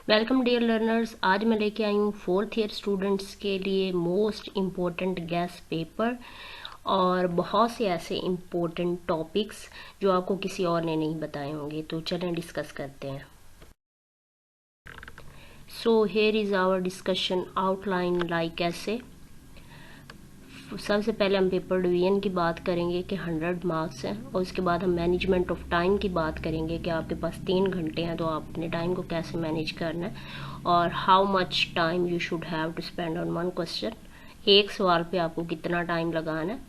Welcome dear learners. आज मैं लेके आई हूँ 4th ईयर स्टूडेंट्स के लिए मोस्ट इम्पोर्टेंट गैस पेपर और बहुत से ऐसे इम्पोर्टेंट टॉपिक्स जो आपको किसी और ने नहीं बताए होंगे। तो चलें डिस्कस करते हैं। So here is our discussion outline like ऐसे। सबसे पहले हम पेपर डिवीजन की बात करेंगे कि 100 मार्क्स हैं, और उसके बाद हम मैनेजमेंट ऑफ टाइम की बात करेंगे कि आपके पास 3 घंटे हैं तो आप अपने टाइम को कैसे मैनेज करना है, और how much time you should have to spend on one question. एक सवाल पे आपको कितना टाइम लगाना है।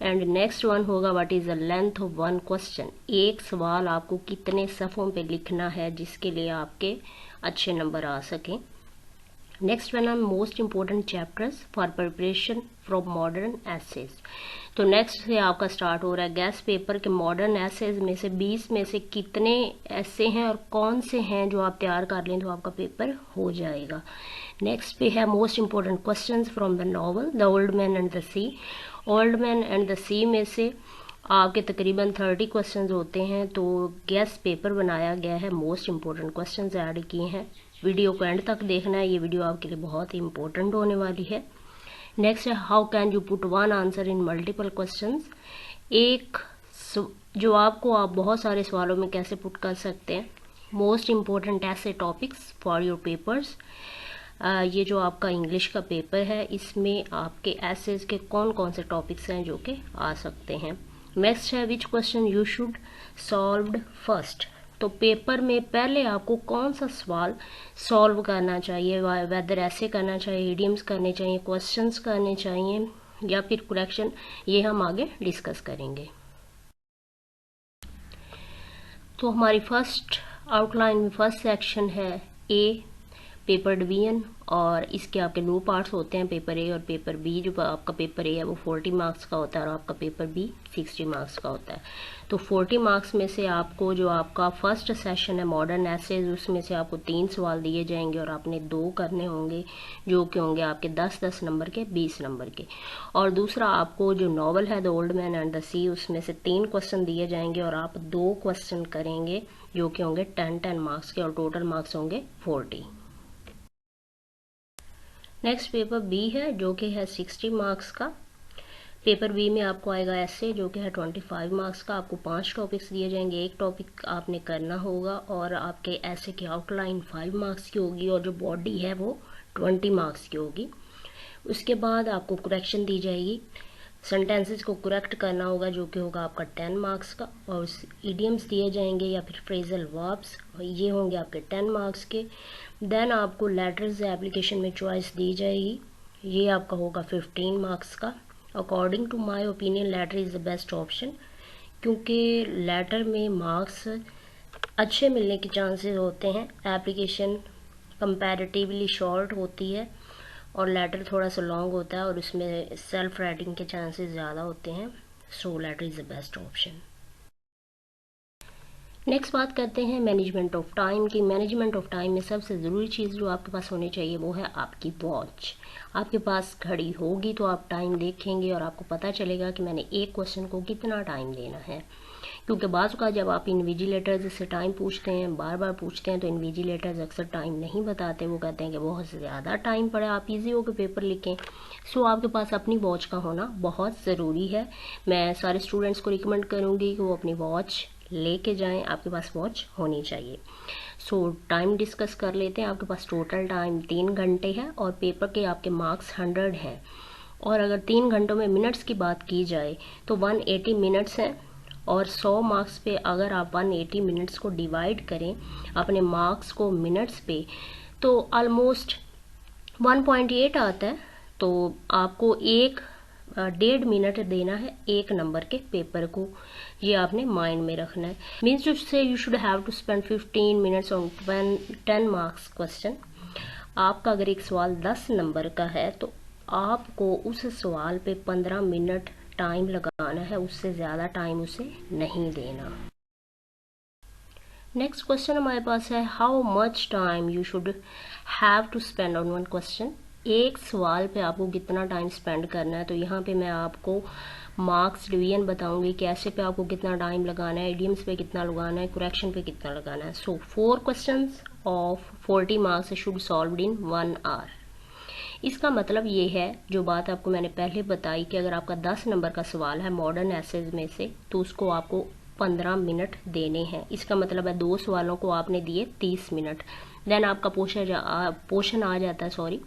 एंड नेक्स्ट वन होगा what is the length of one question. एक सवाल आपको कितने सफ़ों पे लिखना है जिसके लिए आपके अच्छे नंबर आ सकें। नेक्स्ट वन है most important chapters for preparation from modern essays. तो नेक्स्ट से आपका स्टार्ट हो रहा है गैस पेपर के मॉडर्न एसेज में से 20 में से कितने ऐसे हैं और कौन से हैं जो आप तैयार कर लें तो आपका पेपर हो जाएगा। नेक्स्ट पे है most important questions from the novel the old man and the sea. Old man and the sea में से आपके तकरीबन 30 क्वेश्चंस होते हैं, तो गैस पेपर बनाया गया है, मोस्ट इम्पोर्टेंट क्वेश्चंस ऐड किए हैं। वीडियो को एंड तक देखना है, ये वीडियो आपके लिए बहुत ही इंपॉर्टेंट होने वाली है। नेक्स्ट है how can you put one answer in multiple questions. एक जवाब को आप बहुत सारे सवालों में कैसे पुट कर सकते हैं। मोस्ट इम्पोर्टेंट ऐसे टॉपिक्स फॉर योर पेपर्स। ये जो आपका इंग्लिश का पेपर है इसमें आपके एसेज के कौन कौन से टॉपिक्स हैं जो कि आ सकते हैं। नेक्स्ट है which question you should solved first. तो पेपर में पहले आपको कौन सा सवाल सॉल्व करना चाहिए, वेदर ऐसे करना चाहिए, इडियम्स करने चाहिए, क्वेश्चंस करने चाहिए या फिर करेक्शन, ये हम आगे डिस्कस करेंगे। तो हमारी फर्स्ट आउटलाइन में फर्स्ट सेक्शन है ए पेपर डिवीजन, और इसके आपके 2 पार्ट्स होते हैं, पेपर ए और पेपर बी। जो आपका पेपर ए है वो 40 मार्क्स का होता है और आपका पेपर बी 60 मार्क्स का होता है। तो 40 मार्क्स में से आपको जो आपका फर्स्ट सेशन है मॉडर्न एसेज, उसमें से आपको 3 सवाल दिए जाएंगे और आपने 2 करने होंगे जो कि होंगे आपके 10-10 नंबर के, 20 नंबर के। और दूसरा आपको जो नॉवल है the old man and the sea, उसमें से 3 क्वेश्चन दिए जाएंगे और आप 2 क्वेश्चन करेंगे जो कि होंगे 10-10 मार्क्स के, और टोटल मार्क्स होंगे 40। नेक्स्ट पेपर बी है जो कि है 60 मार्क्स का। पेपर बी में आपको आएगा ऐसे जो कि है 25 मार्क्स का। आपको 5 टॉपिक्स दिए जाएंगे, एक टॉपिक आपने करना होगा, और आपके ऐसे की आउटलाइन 5 मार्क्स की होगी और जो बॉडी है वो 20 मार्क्स की होगी। उसके बाद आपको करेक्शन दी जाएगी, सेंटेंसेस को करेक्ट करना होगा जो कि होगा आपका 10 मार्क्स का, और इडियम्स दिए जाएंगे या फिर फ्रेजल वर्ब्स, ये होंगे आपके 10 मार्क्स के। देन आपको लेटर्स एप्लीकेशन में चॉइस दी जाएगी, ये आपका होगा 15 मार्क्स का। According to my opinion letter is the best option, क्योंकि लेटर में मार्क्स अच्छे मिलने के चांसेस होते हैं। एप्लीकेशन कंपैरेटिवली शॉर्ट होती है और लेटर थोड़ा सा लॉन्ग होता है और उसमें सेल्फ राइटिंग के चांसेस ज़्यादा होते हैं। So letter is the best option. Next बात करते हैं मैनेजमेंट ऑफ टाइम की। मैनेजमेंट ऑफ टाइम में सबसे ज़रूरी चीज़ जो आपके पास होनी चाहिए वो है आपकी वॉच। आपके पास घड़ी होगी तो आप टाइम देखेंगे और आपको पता चलेगा कि मैंने एक क्वेश्चन को कितना टाइम देना है। क्योंकि बाज़ का जब आप इन्विजिलेटर्स से टाइम पूछते हैं, बार बार पूछते हैं, तो इन्विजिलेटर्स अक्सर टाइम नहीं बताते। वो कहते हैं कि बहुत ज़्यादा टाइम पड़ा, आप ईजी होकर पेपर लिखें। सो आपके पास अपनी वॉच का होना बहुत ज़रूरी है। मैं सारे स्टूडेंट्स को रिकमेंड करूँगी कि वो अपनी वॉच लेके जाएं, आपके पास वॉच होनी चाहिए। सो टाइम डिस्कस कर लेते हैं। आपके पास टोटल टाइम 3 घंटे है और पेपर के आपके मार्क्स 100 हैं, और अगर 3 घंटों में मिनट्स की बात की जाए तो 180 मिनट्स हैं, और 100 मार्क्स पे अगर आप 180 मिनट्स को डिवाइड करें अपने मार्क्स को मिनट्स पे तो ऑलमोस्ट 1.8 आता है। तो आपको 1.5 मिनट देना है एक नंबर के पेपर को, ये आपने माइंड में रखना है। Means to say you should have to spend 15 minutes on 10 marks question. आपका अगर एक सवाल 10 नंबर का है तो आपको उस सवाल पे 15 मिनट टाइम लगाना है, उससे ज़्यादा टाइम उसे नहीं देना। नेक्स्ट क्वेश्चन हमारे पास है how much time you should have to spend on one question. एक सवाल पे आपको कितना टाइम स्पेंड करना है। तो यहाँ पे मैं आपको मार्क्स डिवीजन बताऊंगी, कैसे पे आपको कितना टाइम लगाना है, इडियम्स पे कितना लगाना है, करेक्शन पे कितना लगाना है। सो 4 questions of 40 marks should solved in 1 hour। इसका मतलब ये है, जो बात आपको मैंने पहले बताई, कि अगर आपका 10 नंबर का सवाल है मॉडर्न एसेज में से, तो उसको आपको 15 मिनट देने हैं। इसका मतलब है 2 सवालों को आपने दिए 30 मिनट। देन आपका पोर्शन आ जाता है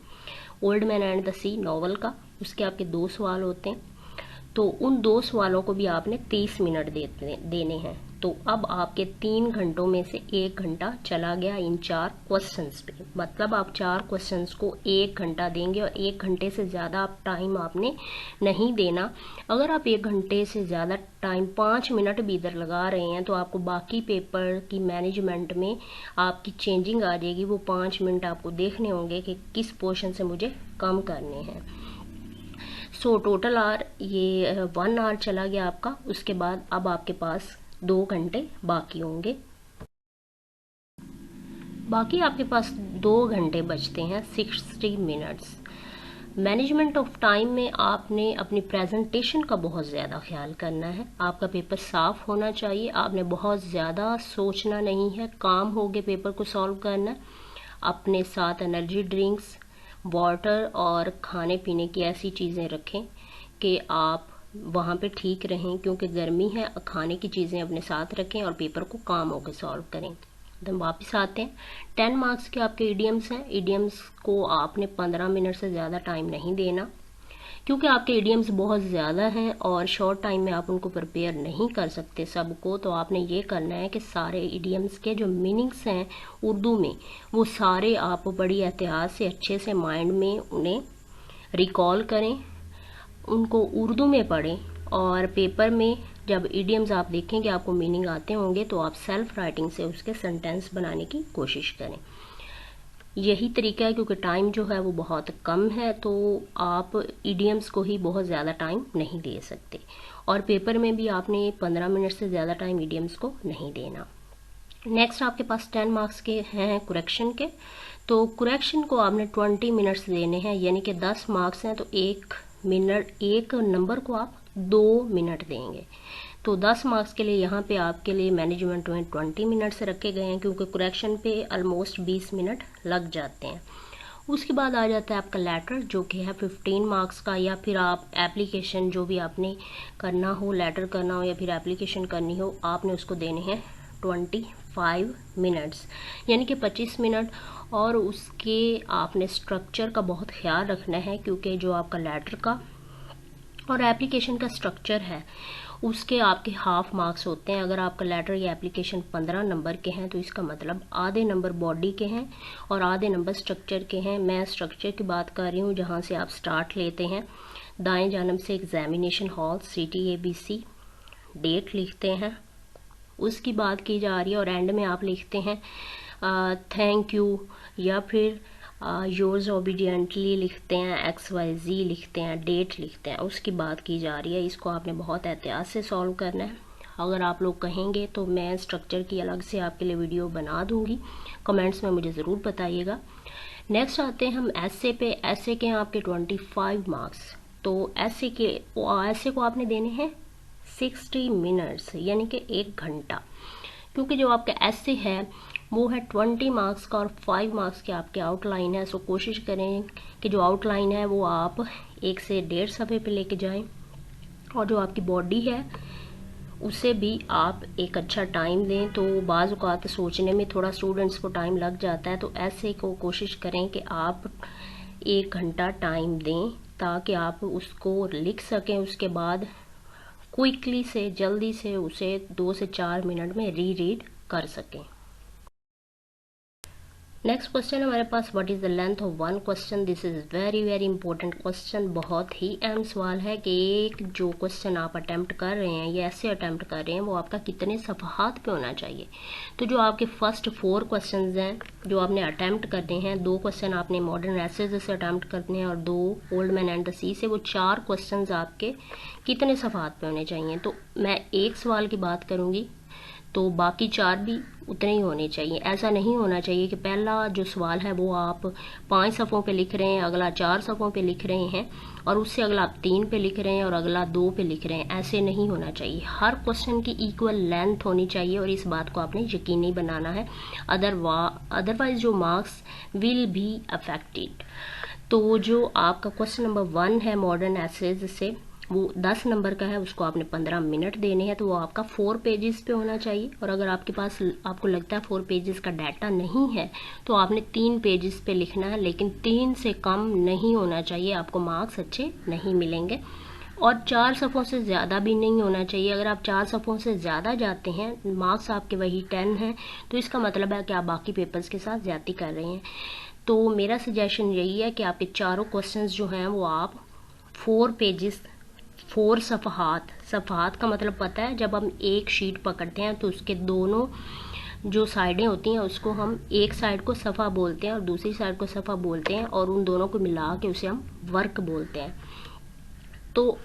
old man and the sea novel का। उसके आपके 2 सवाल होते हैं, तो उन 2 सवालों को भी आपने 30 मिनट देने हैं। तो अब आपके 3 घंटों में से 1 घंटा चला गया इन 4 क्वेश्चंस पे। मतलब आप 4 क्वेश्चंस को 1 घंटा देंगे और 1 घंटे से ज़्यादा आप टाइम आपने नहीं देना। अगर आप 1 घंटे से ज़्यादा टाइम 5 मिनट भी इधर लगा रहे हैं, तो आपको बाकी पेपर की मैनेजमेंट में आपकी चेंजिंग आ जाएगी। वो 5 मिनट आपको देखने होंगे कि किस पोर्शन से मुझे कम करने हैं। सो टोटल आवर ये 1 आवर चला गया आपका। उसके बाद अब आपके पास 2 घंटे बाकी होंगे। बाकी आपके पास 2 घंटे बचते हैं, 60 मिनट्स। मैनेजमेंट ऑफ टाइम में आपने अपनी प्रेजेंटेशन का बहुत ज़्यादा ख्याल करना है। आपका पेपर साफ होना चाहिए। आपने बहुत ज़्यादा सोचना नहीं है, काम होके पेपर को सॉल्व करना है। अपने साथ एनर्जी ड्रिंक्स, वाटर और खाने पीने की ऐसी चीज़ें रखें कि आप वहाँ पे ठीक रहें, क्योंकि गर्मी है। खाने की चीज़ें अपने साथ रखें और पेपर को काम होकर सॉल्व करें। तो हम वापस आते हैं। 10 मार्क्स के आपके इडियम्स हैं। इडियम्स को आपने 15 मिनट से ज़्यादा टाइम नहीं देना, क्योंकि आपके इडियम्स बहुत ज़्यादा हैं और शॉर्ट टाइम में आप उनको प्रिपेयर नहीं कर सकते सबको। तो आपने ये करना है कि सारे इडियम्स के जो मीनिंग्स हैं उर्दू में, वो सारे आप बड़ी एहतियात से अच्छे से माइंड में उन्हें रिकॉल करें, उनको उर्दू में पढ़ें, और पेपर में जब इडियम्स आप देखेंगे आपको मीनिंग आते होंगे, तो आप सेल्फ राइटिंग से उसके सेंटेंस बनाने की कोशिश करें। यही तरीका है, क्योंकि टाइम जो है वो बहुत कम है, तो आप इडियम्स को ही बहुत ज़्यादा टाइम नहीं दे सकते। और पेपर में भी आपने 15 मिनट से ज़्यादा टाइम इडियम्स को नहीं देना। नेक्स्ट आपके पास 10 मार्क्स के हैं कुरेक्शन के। तो कुरेक्शन को आपने 20 मिनट्स देने हैं, यानी कि 10 मार्क्स हैं तो एक नंबर को आप 2 मिनट देंगे। तो 10 मार्क्स के लिए यहाँ पे आपके लिए मैनेजमेंट में 20 मिनट्स रखे गए हैं, क्योंकि कुरेक्शन पे ऑलमोस्ट 20 मिनट लग जाते हैं। उसके बाद आ जाता है आपका लेटर, जो कि है 15 मार्क्स का, या फिर आप एप्लीकेशन जो भी आपने करना हो, लेटर करना हो या फिर एप्लीकेशन करनी हो, आपने उसको देने हैं 25 मिनट्स, यानी कि 25 मिनट। और उसके आपने स्ट्रक्चर का बहुत ख्याल रखना है, क्योंकि जो आपका लेटर का और एप्लीकेशन का स्ट्रक्चर है उसके आपके हाफ मार्क्स होते हैं। अगर आपका लेटर या एप्लीकेशन 15 नंबर के हैं, तो इसका मतलब आधे नंबर बॉडी के हैं और आधे नंबर स्ट्रक्चर के हैं। मैं स्ट्रक्चर की बात कर रही हूँ, जहाँ से आप स्टार्ट लेते हैं। दाएं जानब से examination hall, city, ABC, date लिखते हैं, उसकी बात की जा रही है, और एंड में आप लिखते हैं थैंक यू, या फिर योर्स ओबीडियंटली लिखते हैं, XYZ लिखते हैं, डेट लिखते हैं, उसकी बात की जा रही है। इसको आपने बहुत एहतियात से सॉल्व करना है। अगर आप लोग कहेंगे तो मैं स्ट्रक्चर की अलग से आपके लिए वीडियो बना दूंगी, कमेंट्स में मुझे ज़रूर बताइएगा। नेक्स्ट आते हैं हम ऐसे पे। ऐसे के हैं आपके 25 मार्क्स। तो ऐसे को आपने देने हैं 60 मिनट्स, यानी कि 1 घंटा, क्योंकि जो आपका ऐसे है वो है 20 मार्क्स का और 5 मार्क्स के आपके आउटलाइन है। सो कोशिश करें कि जो आउटलाइन है वो आप 1 से 1.5 सफ़े पे लेके जाएं, और जो आपकी बॉडी है उसे भी आप एक अच्छा टाइम दें। तो बाज़ औक़ात सोचने में थोड़ा स्टूडेंट्स को टाइम लग जाता है, तो ऐसे को कोशिश करें कि आप 1 घंटा टाइम दें, ताकि आप उसको लिख सकें। उसके बाद क्विकली से, जल्दी से उसे 2 से 4 मिनट में रीड कर सकें। नेक्स्ट क्वेश्चन हमारे पास, what is the length of one question. This is very very important question. बहुत ही अहम सवाल है कि एक जो क्वेश्चन आप अटैम्प्ट कर रहे हैं या ऐसे अटैम्प्ट कर रहे हैं, वो आपका कितने सफ़हात पे होना चाहिए। तो जो आपके फर्स्ट 4 क्वेश्चन हैं जो आपने अटैम्प्ट करने हैं, 2 क्वेश्चन आपने मॉडर्न एसेज से अटैम्प्ट करने हैं और 2 ओल्ड मैन एंड द सी से, वो 4 क्वेश्चन आपके कितने सफ़हात पे होने चाहिए। तो मैं एक सवाल की बात करूँगी, तो बाकी 4 भी उतने ही होने चाहिए। ऐसा नहीं होना चाहिए कि पहला जो सवाल है वो आप 5 सफ़ों पे लिख रहे हैं, अगला 4 सफ़ों पे लिख रहे हैं, और उससे अगला आप 3 पे लिख रहे हैं और अगला 2 पे लिख रहे हैं। ऐसे नहीं होना चाहिए। हर क्वेश्चन की इक्वल लेंथ होनी चाहिए और इस बात को आपने यकीनी बनाना है, अदरवाइज जो मार्क्स विल बी अफेक्टेड। तो जो आपका क्वेश्चन नंबर 1 है मॉडर्न एसेज से, वो 10 नंबर का है, उसको आपने 15 मिनट देने हैं, तो वो आपका 4 पेजेस पे होना चाहिए। और अगर आपके पास आपको लगता है 4 पेजेस का डाटा नहीं है तो आपने 3 पेजेस पे लिखना है, लेकिन 3 से कम नहीं होना चाहिए, आपको मार्क्स अच्छे नहीं मिलेंगे। और 4 सफ़ों से ज़्यादा भी नहीं होना चाहिए। अगर आप 4 सफ़ों से ज़्यादा जाते हैं, मार्क्स आपके वही 10 हैं, तो इसका मतलब है कि आप बाकी पेपर्स के साथ ज़्यादती कर रहे हैं। तो मेरा सजेशन यही है कि आपके चारों क्वेश्चंस जो हैं वो आप 4 पेजेस 4 सफ़हात का मतलब पता है, जब हम एक शीट पकड़ते हैं तो उसके दोनों जो साइडें होती हैं उसको हम एक साइड को सफ़ा बोलते हैं और दूसरी साइड को सफ़ा बोलते हैं, और उन दोनों को मिला के उसे हम वर्क बोलते हैं। तो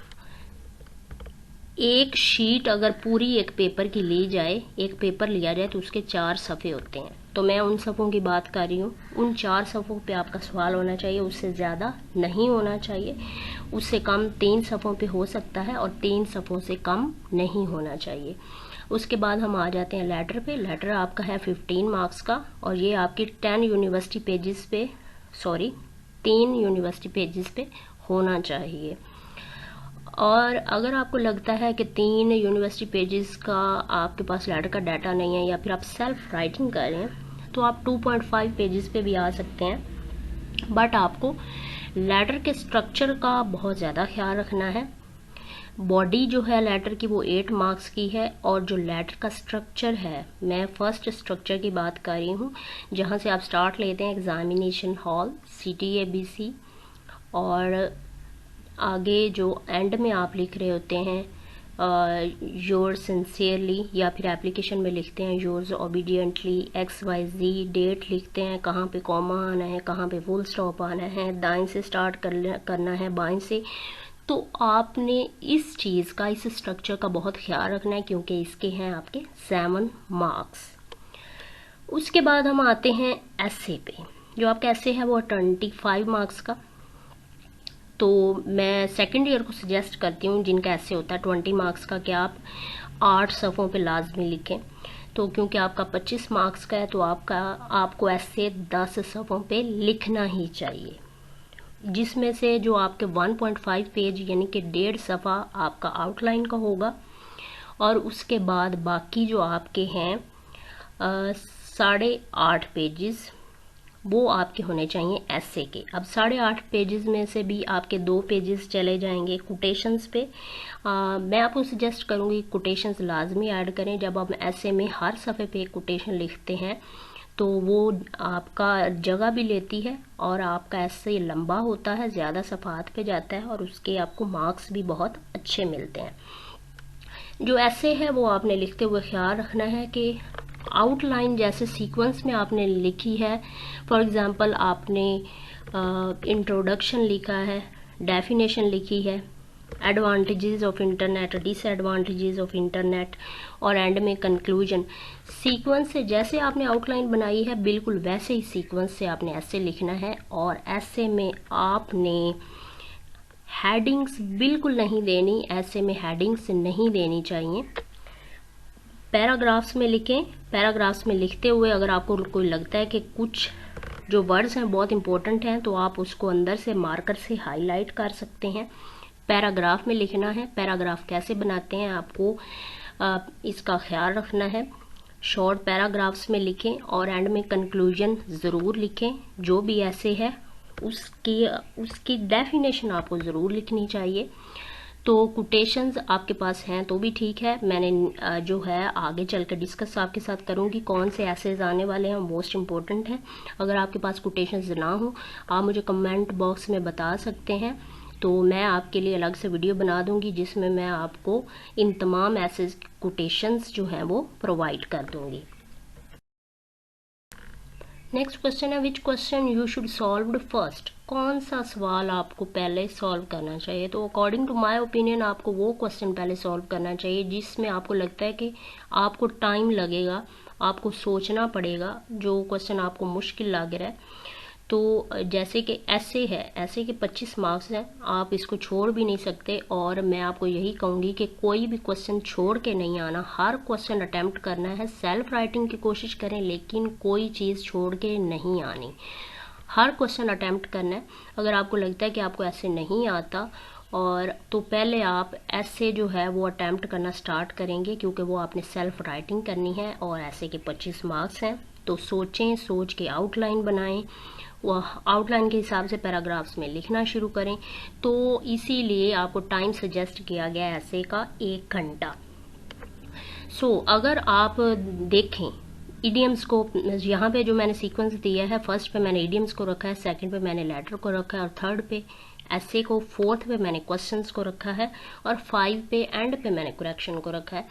एक शीट अगर पूरी एक पेपर की ली जाए, एक पेपर लिया जाए, तो उसके 4 सफ़े होते हैं। तो मैं उन सफ़ों की बात कर रही हूँ। उन 4 सफ़ों पे आपका सवाल होना चाहिए, उससे ज़्यादा नहीं होना चाहिए। उससे कम 3 सफ़ों पे हो सकता है और 3 सफ़ों से कम नहीं होना चाहिए। उसके बाद हम आ जाते हैं लेटर पे। लेटर आपका है 15 मार्क्स का, और ये आपकी 3 यूनिवर्सिटी पेजेस पे होना चाहिए। और अगर आपको लगता है कि 3 यूनिवर्सिटी पेजेस का आपके पास लेटर का डाटा नहीं है, या फिर आप सेल्फ राइटिंग कर रहे हैं, तो आप 2.5 पेजेस पे भी आ सकते हैं। बट आपको लेटर के स्ट्रक्चर का बहुत ज़्यादा ख्याल रखना है। बॉडी जो है लेटर की वो 8 मार्क्स की है, और जो लेटर का स्ट्रक्चर है, मैं फर्स्ट स्ट्रक्चर की बात कर रही हूँ, जहाँ से आप स्टार्ट लेते हैं एग्जामिनेशन हॉल CTABC, और आगे जो एंड में आप लिख रहे होते हैं योर सिंसियरली, या फिर एप्लीकेशन में लिखते हैं योर्स ओबीडियंटली XYZ, डेट लिखते हैं, कहाँ पे कॉमा आना है, कहाँ पे फुल स्टॉप आना है, दाएं से स्टार्ट करना है बाएं से। तो आपने इस चीज़ का, इस स्ट्रक्चर का बहुत ख्याल रखना है, क्योंकि इसके हैं आपके 7 मार्क्स। उसके बाद हम आते हैं एसे पे। जो आपका एसे है वो 25 मार्क्स का। तो मैं सेकेंड ईयर को सजेस्ट करती हूँ जिनका ऐसे होता है 20 मार्क्स का, कि आप 8 सफ़ों पे लाजमी लिखें। तो क्योंकि आपका 25 मार्क्स का है, तो आपको ऐसे 10 सफ़ों पे लिखना ही चाहिए, जिसमें से जो आपके 1.5 पेज यानी कि 1.5 सफ़ा आपका आउटलाइन का होगा, और उसके बाद बाकी जो आपके हैं 8.5 पेजेस वो आपके होने चाहिए ऐसे के। अब 8.5 पेजेस में से भी आपके 2 पेजेस चले जाएंगे कोटेशंस पे। मैं आपको सजेस्ट करूँगी कोटेशंस लाजमी ऐड करें। जब आप ऐसे में हर सफ़े पे एक कोटेशन लिखते हैं तो वो आपका जगह भी लेती है, और आपका ऐसे लंबा होता है, ज़्यादा सफ़ात पे जाता है, और उसके आपको मार्क्स भी बहुत अच्छे मिलते हैं। जो ऐसे है वो आपने लिखते हुए ख्याल रखना है कि आउटलाइन जैसे सीक्वेंस में आपने लिखी है। फॉर एग्ज़ाम्पल आपने इंट्रोडक्शन लिखा है, डेफिनेशन लिखी है, advantages of internet, disadvantages of internet, और एंड में कंक्लूजन। सीक्वेंस से जैसे आपने आउटलाइन बनाई है बिल्कुल वैसे ही सीक्वेंस से आपने ऐसे लिखना है। और ऐसे में आपने हेडिंग्स बिल्कुल नहीं देनी, ऐसे में हेडिंग्स नहीं देनी चाहिए। पैराग्राफ्स में लिखें। पैराग्राफ्स में लिखते हुए अगर आपको कोई लगता है कि कुछ जो वर्ड्स हैं बहुत इंपॉर्टेंट हैं, तो आप उसको अंदर से मार्कर से हाईलाइट कर सकते हैं। पैराग्राफ में लिखना है। पैराग्राफ कैसे बनाते हैं आपको इसका ख्याल रखना है। शॉर्ट पैराग्राफ्स में लिखें, और एंड में कंक्लूजन ज़रूर लिखें। जो भी ऐसे है उसकी डेफिनेशन आपको ज़रूर लिखनी चाहिए। तो कोटेशंस आपके पास हैं तो भी ठीक है। मैंने जो है आगे चल कर डिस्कस आपके साथ करूँगी कौन से ऐसेज आने वाले हैं, मोस्ट इम्पोर्टेंट हैं। अगर आपके पास कोटेशंस ना हो आप मुझे कमेंट बॉक्स में बता सकते हैं, तो मैं आपके लिए अलग से वीडियो बना दूंगी जिसमें मैं आपको इन तमाम ऐसेज कोटेशंस जो हैं वो प्रोवाइड कर दूंगी। नेक्स्ट क्वेश्चन है which question you should solve first, कौन सा सवाल आपको पहले सॉल्व करना चाहिए। तो अकॉर्डिंग टू माय ओपिनियन आपको वो क्वेश्चन पहले सॉल्व करना चाहिए जिसमें आपको लगता है कि आपको टाइम लगेगा, आपको सोचना पड़ेगा, जो क्वेश्चन आपको मुश्किल लग रहा है। तो जैसे कि ऐसे है, ऐसे के 25 मार्क्स हैं, आप इसको छोड़ भी नहीं सकते। और मैं आपको यही कहूँगी कि कोई भी क्वेश्चन छोड़ के नहीं आना, हर क्वेश्चन अटेम्प्ट करना है। सेल्फ राइटिंग की कोशिश करें लेकिन कोई चीज़ छोड़ के नहीं आनी, हर क्वेश्चन अटेम्प्ट करना है। अगर आपको लगता है कि आपको ऐसे नहीं आता और तो पहले आप ऐसे जो है वो अटेम्प्ट करना स्टार्ट करेंगे, क्योंकि वो आपने सेल्फ राइटिंग करनी है और ऐसे के 25 मार्क्स हैं। तो सोचें, सोच के आउटलाइन बनाएं, वह आउटलाइन के हिसाब से पैराग्राफ्स में लिखना शुरू करें। तो इसीलिए आपको टाइम सजेस्ट किया गया ऐसे का 1 घंटा। अगर आप देखें इडियम्स को, यहाँ पे जो मैंने सीक्वेंस दिया है, फर्स्ट पे मैंने इडियम्स को रखा है, सेकंड पे मैंने लेटर को रखा है और थर्ड पे ऐसे को, फोर्थ पे मैंने क्वेश्चंस को रखा है और 5 पे एंड पे मैंने करेक्शन को रखा है।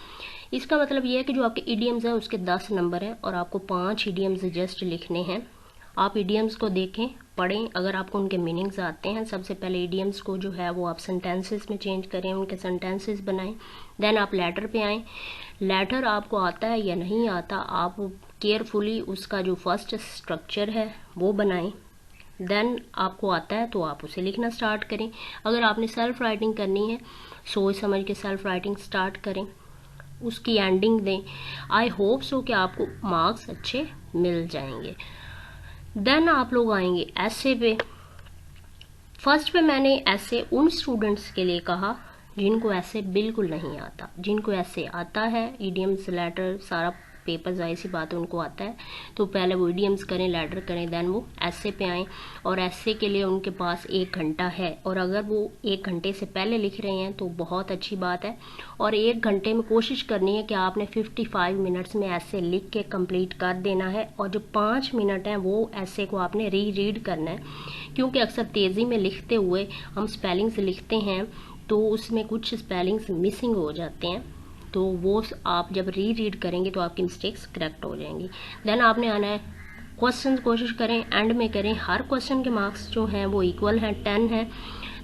इसका मतलब ये है कि जो आपके इडियम्स हैं उसके 10 नंबर हैं और आपको 5 इडियम्स जस्ट लिखने हैं। आप इडियम्स को देखें, पढ़ें, अगर आपको उनके मीनिंग्स आते हैं, सबसे पहले इडियम्स को जो है वो आप सेंटेंसेस में चेंज करें, उनके सेंटेंसेस बनाएं। देन आप लेटर पे आएँ, लेटर आपको आता है या नहीं आता, आप केयरफुली उसका जो फर्स्ट स्ट्रक्चर है वो बनाएं। देन आपको आता है तो आप उसे लिखना स्टार्ट करें। अगर आपने सेल्फ राइटिंग करनी है, सोच समझ के सेल्फ राइटिंग स्टार्ट करें, उसकी एंडिंग दें। आई होप सो कि आपको मार्क्स अच्छे मिल जाएंगे। देन आप लोग आएंगे ऐसे पे। फर्स्ट पे मैंने ऐसे उन स्टूडेंट्स के लिए कहा जिनको ऐसे बिल्कुल नहीं आता, जिनको ऐसे आता है, इडियम्स लेटर सारा पेपर जाहिर सी बात है उनको आता है, तो पहले वो इडियम्स करें, लेटर करें, देन वो ऐसे पे आएँ। और ऐसे के लिए उनके पास 1 घंटा है और अगर वो 1 घंटे से पहले लिख रहे हैं तो बहुत अच्छी बात है। और 1 घंटे में कोशिश करनी है कि आपने 55 मिनट्स में ऐसे लिख के कंप्लीट कर देना है। और जो 5 मिनट हैं वो ऐसे को आपने रीड करना है, क्योंकि अक्सर तेज़ी में लिखते हुए हम स्पेलिंग्स लिखते हैं तो उसमें कुछ स्पेलिंग्स मिसिंग हो जाते हैं, तो वो आप जब रीड करेंगे तो आपकी मिस्टेक्स करेक्ट हो जाएंगी। देन आपने आना है क्वेश्चन, कोशिश करें एंड में करें। हर क्वेश्चन के मार्क्स जो हैं वो इक्वल हैं, 10 हैं।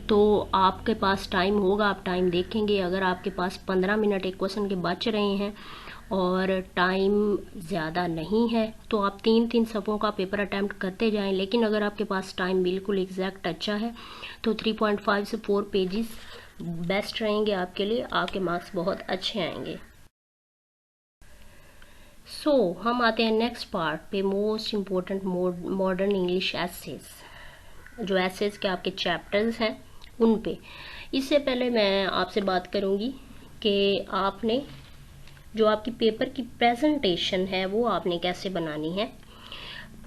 तो आपके पास टाइम होगा, आप टाइम देखेंगे। अगर आपके पास 15 मिनट एक क्वेश्चन के बच रहे हैं और टाइम ज़्यादा नहीं है तो आप 3-3 सफ़ों का पेपर अटैम्प्ट करते जाएं। लेकिन अगर आपके पास टाइम बिल्कुल एग्जैक्ट अच्छा है तो 3.5 से 4 पेजेस बेस्ट रहेंगे आपके लिए, आपके मार्क्स बहुत अच्छे आएंगे। हम आते हैं नेक्स्ट पार्ट पे, most important modern English essays, जो एसेस के आपके चैप्टर्स हैं उन पे। इससे पहले मैं आपसे बात करूँगी कि आपने जो आपकी पेपर की प्रेजेंटेशन है वो आपने कैसे बनानी है।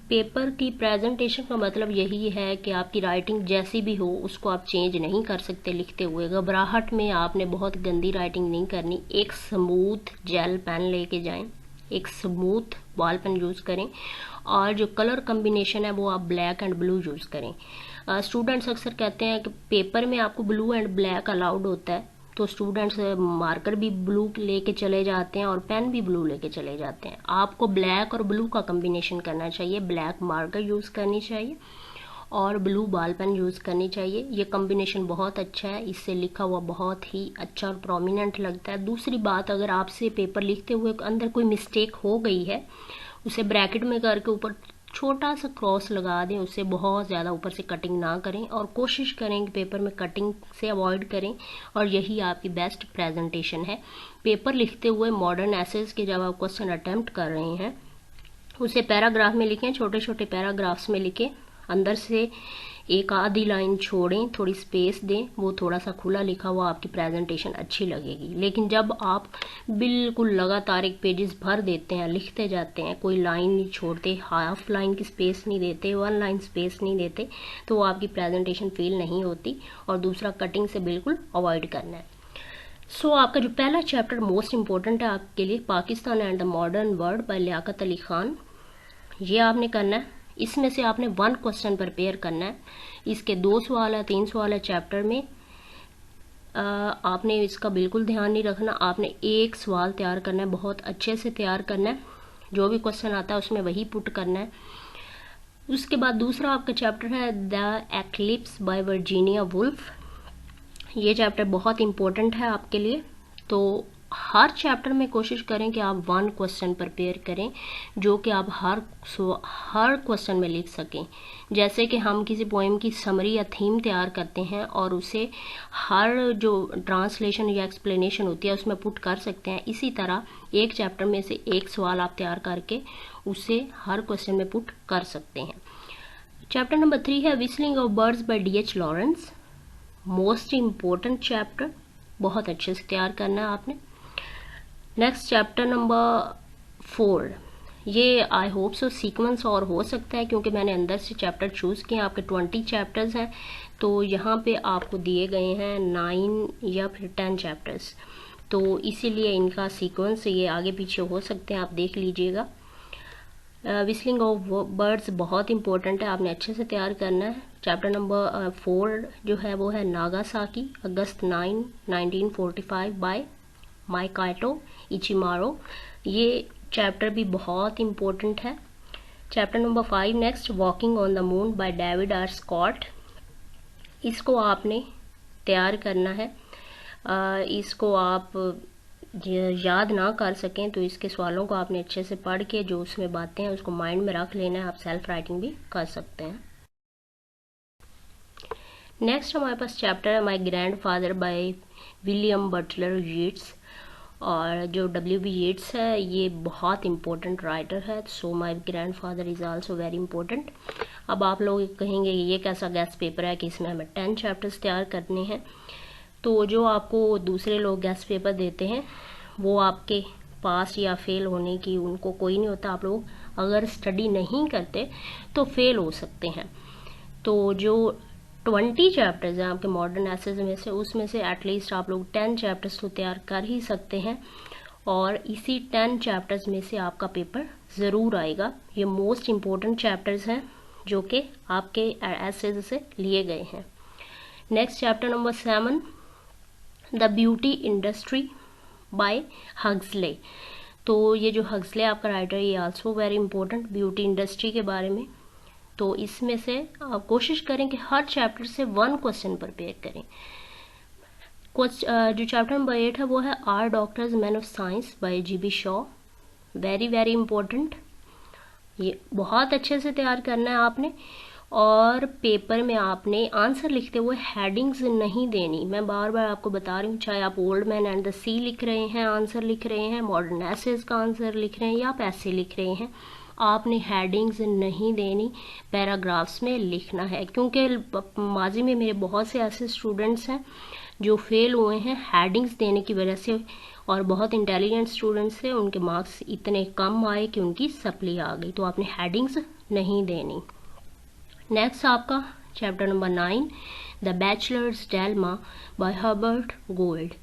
पेपर की प्रेजेंटेशन का मतलब यही है कि आपकी राइटिंग जैसी भी हो उसको आप चेंज नहीं कर सकते लिखते हुए। घबराहट में आपने बहुत गंदी राइटिंग नहीं करनी। एक स्मूथ जेल पेन लेके जाएं, एक स्मूथ बॉल पेन यूज़ करें और जो कलर कम्बिनेशन है वो आप ब्लैक एंड ब्लू यूज़ करें। स्टूडेंट्स अक्सर कहते हैं कि पेपर में आपको ब्लू एंड ब्लैक अलाउड होता है, तो स्टूडेंट्स मार्कर भी ब्लू लेके चले जाते हैं और पेन भी ब्लू लेके चले जाते हैं। आपको ब्लैक और ब्लू का कम्बिनेशन करना चाहिए, ब्लैक मार्कर यूज़ करनी चाहिए और ब्लू बॉल पेन यूज़ करनी चाहिए। ये कम्बिनेशन बहुत अच्छा है, इससे लिखा हुआ बहुत ही अच्छा और प्रोमिनेंट लगता है। दूसरी बात, अगर आपसे पेपर लिखते हुए अंदर कोई मिस्टेक हो गई है, उसे ब्रैकेट में करके ऊपर छोटा सा क्रॉस लगा दें, उससे बहुत ज़्यादा ऊपर से कटिंग ना करें और कोशिश करें कि पेपर में कटिंग से अवॉइड करें। और यही आपकी बेस्ट प्रेजेंटेशन है। पेपर लिखते हुए मॉडर्न एसेस के जब आप क्वेश्चन अटेम्प्ट कर रहे हैं उसे पैराग्राफ में लिखें, छोटे छोटे पैराग्राफ्स में लिखें, अंदर से एक आधी लाइन छोड़ें, थोड़ी स्पेस दें, वो थोड़ा सा खुला लिखा हुआ आपकी प्रेजेंटेशन अच्छी लगेगी। लेकिन जब आप बिल्कुल लगातार एक पेजेस भर देते हैं, लिखते जाते हैं, कोई लाइन नहीं छोड़ते, हाफ लाइन की स्पेस नहीं देते, 1 लाइन स्पेस नहीं देते, तो वो आपकी प्रेजेंटेशन फील नहीं होती। और दूसरा, कटिंग से बिल्कुल अवॉइड करना है। आपका जो पहला चैप्टर मोस्ट इंपॉर्टेंट है आपके लिए, Pakistan and the modern world by Liaquat Ali Khan, ये आपने करना है। इसमें से आपने 1 क्वेश्चन प्रिपेयर करना है। इसके 2 सवाल है, 3 सवाल है चैप्टर में। आपने इसका बिल्कुल ध्यान नहीं रखना, आपने 1 सवाल तैयार करना है, बहुत अच्छे से तैयार करना है। जो भी क्वेश्चन आता है उसमें वही पुट करना है। उसके बाद दूसरा आपका चैप्टर है the eclipse by Virginia Woolf. ये चैप्टर बहुत इम्पोर्टेंट है आपके लिए। तो हर चैप्टर में कोशिश करें कि आप 1 क्वेश्चन प्रिपेयर करें जो कि आप हर क्वेश्चन में लिख सकें। जैसे कि हम किसी पोएम की समरी या थीम तैयार करते हैं और उसे हर जो ट्रांसलेशन या एक्सप्लेनेशन होती है उसमें पुट कर सकते हैं, इसी तरह एक चैप्टर में से एक सवाल आप तैयार करके उसे हर क्वेश्चन में पुट कर सकते हैं। चैप्टर नंबर 3 है whistling of birds by D.H. Lawrence. Most important chapter, बहुत अच्छे से तैयार करना है आपने। नेक्स्ट चैप्टर नंबर 4, ये आई होप सो सीक्वेंस और हो सकता है क्योंकि मैंने अंदर से चैप्टर चूज़ किए। आपके 20 चैप्टर्स हैं तो यहाँ पे आपको दिए गए हैं 9 या फिर 10 चैप्टर्स, तो इसीलिए इनका सीक्वेंस ये आगे पीछे हो सकते हैं, आप देख लीजिएगा। विस्लिंग ऑफ बर्ड्स बहुत इंपॉर्टेंट है, आपने अच्छे से तैयार करना है। चैप्टर नंबर 4 जो है वो है नागासाकी, अगस्त 9, 1945 बाय माइकाटो इचिमारो। ये चैप्टर भी बहुत इम्पोर्टेंट है। Chapter number 5 next walking on the moon by David R Scott. इसको आपने तैयार करना है। इसको आप याद ना कर सकें तो इसके सवालों को आपने अच्छे से पढ़ के जो उसमें बातें हैं उसको माइंड में रख लेना है, आप सेल्फ राइटिंग भी कर सकते हैं। नेक्स्ट हमारे पास चैप्टर है my grandfather by William Butler Yeats. और जो W.B. येट्स है ये बहुत इम्पोर्टेंट राइटर है, so my grandfather is also very important. अब आप लोग कहेंगे ये कैसा गैस पेपर है कि इसमें हमें 10 चैप्टर्स तैयार करने हैं। तो जो आपको दूसरे लोग गैस पेपर देते हैं वो आपके पास या फेल होने की उनको कोई नहीं होता। आप लोग अगर स्टडी नहीं करते तो फेल हो सकते हैं। तो जो 20 चैप्टर्स हैं आपके मॉडर्न एसेज में से, उसमें से एटलीस्ट आप लोग 10 चैप्टर्स तो तैयार कर ही सकते हैं और इसी 10 चैप्टर्स में से आपका पेपर ज़रूर आएगा। ये मोस्ट इम्पोर्टेंट चैप्टर्स हैं जो कि आपके एसेज से लिए गए हैं। Next chapter number 7 the beauty industry by Huxley. तो ये जो हग्सले आपका राइटर है ये also very important beauty industry के बारे में। तो इसमें से आप कोशिश करें कि हर चैप्टर से 1 क्वेश्चन प्रिपेयर करें। जो चैप्टर नंबर 8 है वो है are doctors man of science by G.B. Shaw. Very very important, ये बहुत अच्छे से तैयार करना है आपने। और पेपर में आपने आंसर लिखते हुए हेडिंग्स नहीं देनी। मैं बार बार आपको बता रही हूँ, चाहे आप ओल्ड मैन एंड द सी लिख रहे हैं, आंसर लिख रहे हैं, मॉडर्न एसेज का आंसर लिख रहे हैं या पैसे लिख रहे हैं, आपने हेडिंग्स नहीं देनी, पैराग्राफ्स में लिखना है। क्योंकि माजी में मेरे बहुत से ऐसे स्टूडेंट्स हैं जो फेल हुए हैं हेडिंग्स देने की वजह से, और बहुत इंटेलिजेंट स्टूडेंट्स थे, उनके मार्क्स इतने कम आए कि उनकी सप्ली आ गई। तो आपने हेडिंग्स नहीं देनी। नेक्स्ट आपका chapter number 9 the bachelor's dilemma by Herbert Gold.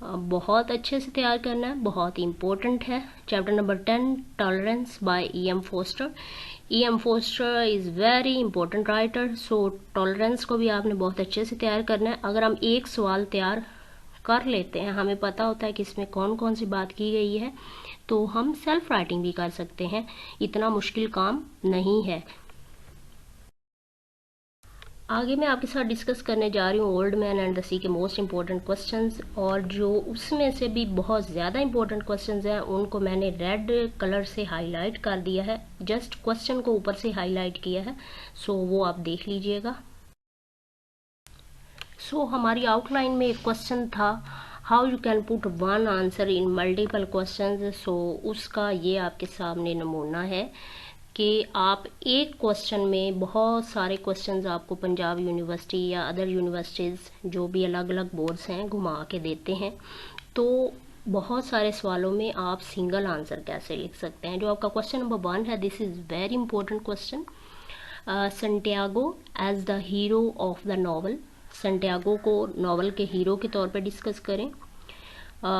बहुत अच्छे से तैयार करना है, बहुत इम्पोर्टेंट है। Chapter number 10 tolerance by E.M. Forster. E.M. Forster is very important writer, so tolerance को भी आपने बहुत अच्छे से तैयार करना है। अगर हम एक सवाल तैयार कर लेते हैं, हमें पता होता है कि इसमें कौन कौन सी बात की गई है, तो हम सेल्फ राइटिंग भी कर सकते हैं, इतना मुश्किल काम नहीं है। आगे मैं आपके साथ डिस्कस करने जा रही हूँ old man and the sea के मोस्ट इम्पॉर्टेंट क्वेश्चंस, और जो उसमें से भी बहुत ज़्यादा इम्पोर्टेंट क्वेश्चंस हैं उनको मैंने रेड कलर से हाईलाइट कर दिया है, जस्ट क्वेश्चन को ऊपर से हाईलाइट किया है, सो वो आप देख लीजिएगा। सो हमारी आउटलाइन में एक क्वेश्चन था how you can put 1 answer in multiple questions. So उसका ये आपके सामने नमूना है कि आप एक क्वेश्चन में बहुत सारे क्वेश्चंस आपको पंजाब यूनिवर्सिटी या अदर यूनिवर्सिटीज़ जो भी अलग अलग बोर्ड्स हैं घुमा के देते हैं। तो बहुत सारे सवालों में आप सिंगल आंसर कैसे लिख सकते हैं। जो आपका क्वेश्चन नंबर 1 है, this is very important question. Santiago as the hero of the novel. Santiago को नॉवल के हीरो के तौर पर डिस्कस करें।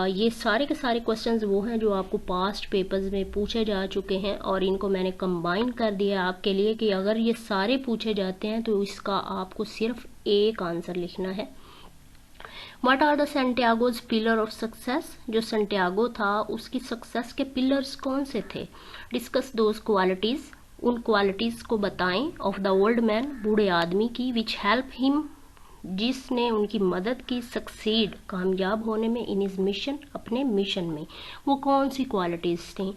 ये सारे के सारे क्वेश्चंस वो हैं जो आपको पास्ट पेपर्स में पूछे जा चुके हैं और इनको मैंने कंबाइन कर दिया आपके लिए कि अगर ये सारे पूछे जाते हैं तो इसका आपको सिर्फ एक आंसर लिखना है। What are the Santiago's pillar of success. जो सैंटियागो था उसकी सक्सेस के पिलर्स कौन से थे। Discuss those qualities. उन क्वालिटीज़ को बताएं ऑफ द ओल्ड मैन, बूढ़े आदमी की, विच हेल्प हिम, जिसने उनकी मदद की, सक्सीड, कामयाब होने में, इन इज मिशन, अपने मिशन में। वो कौन सी क्वालिटीज़ थी?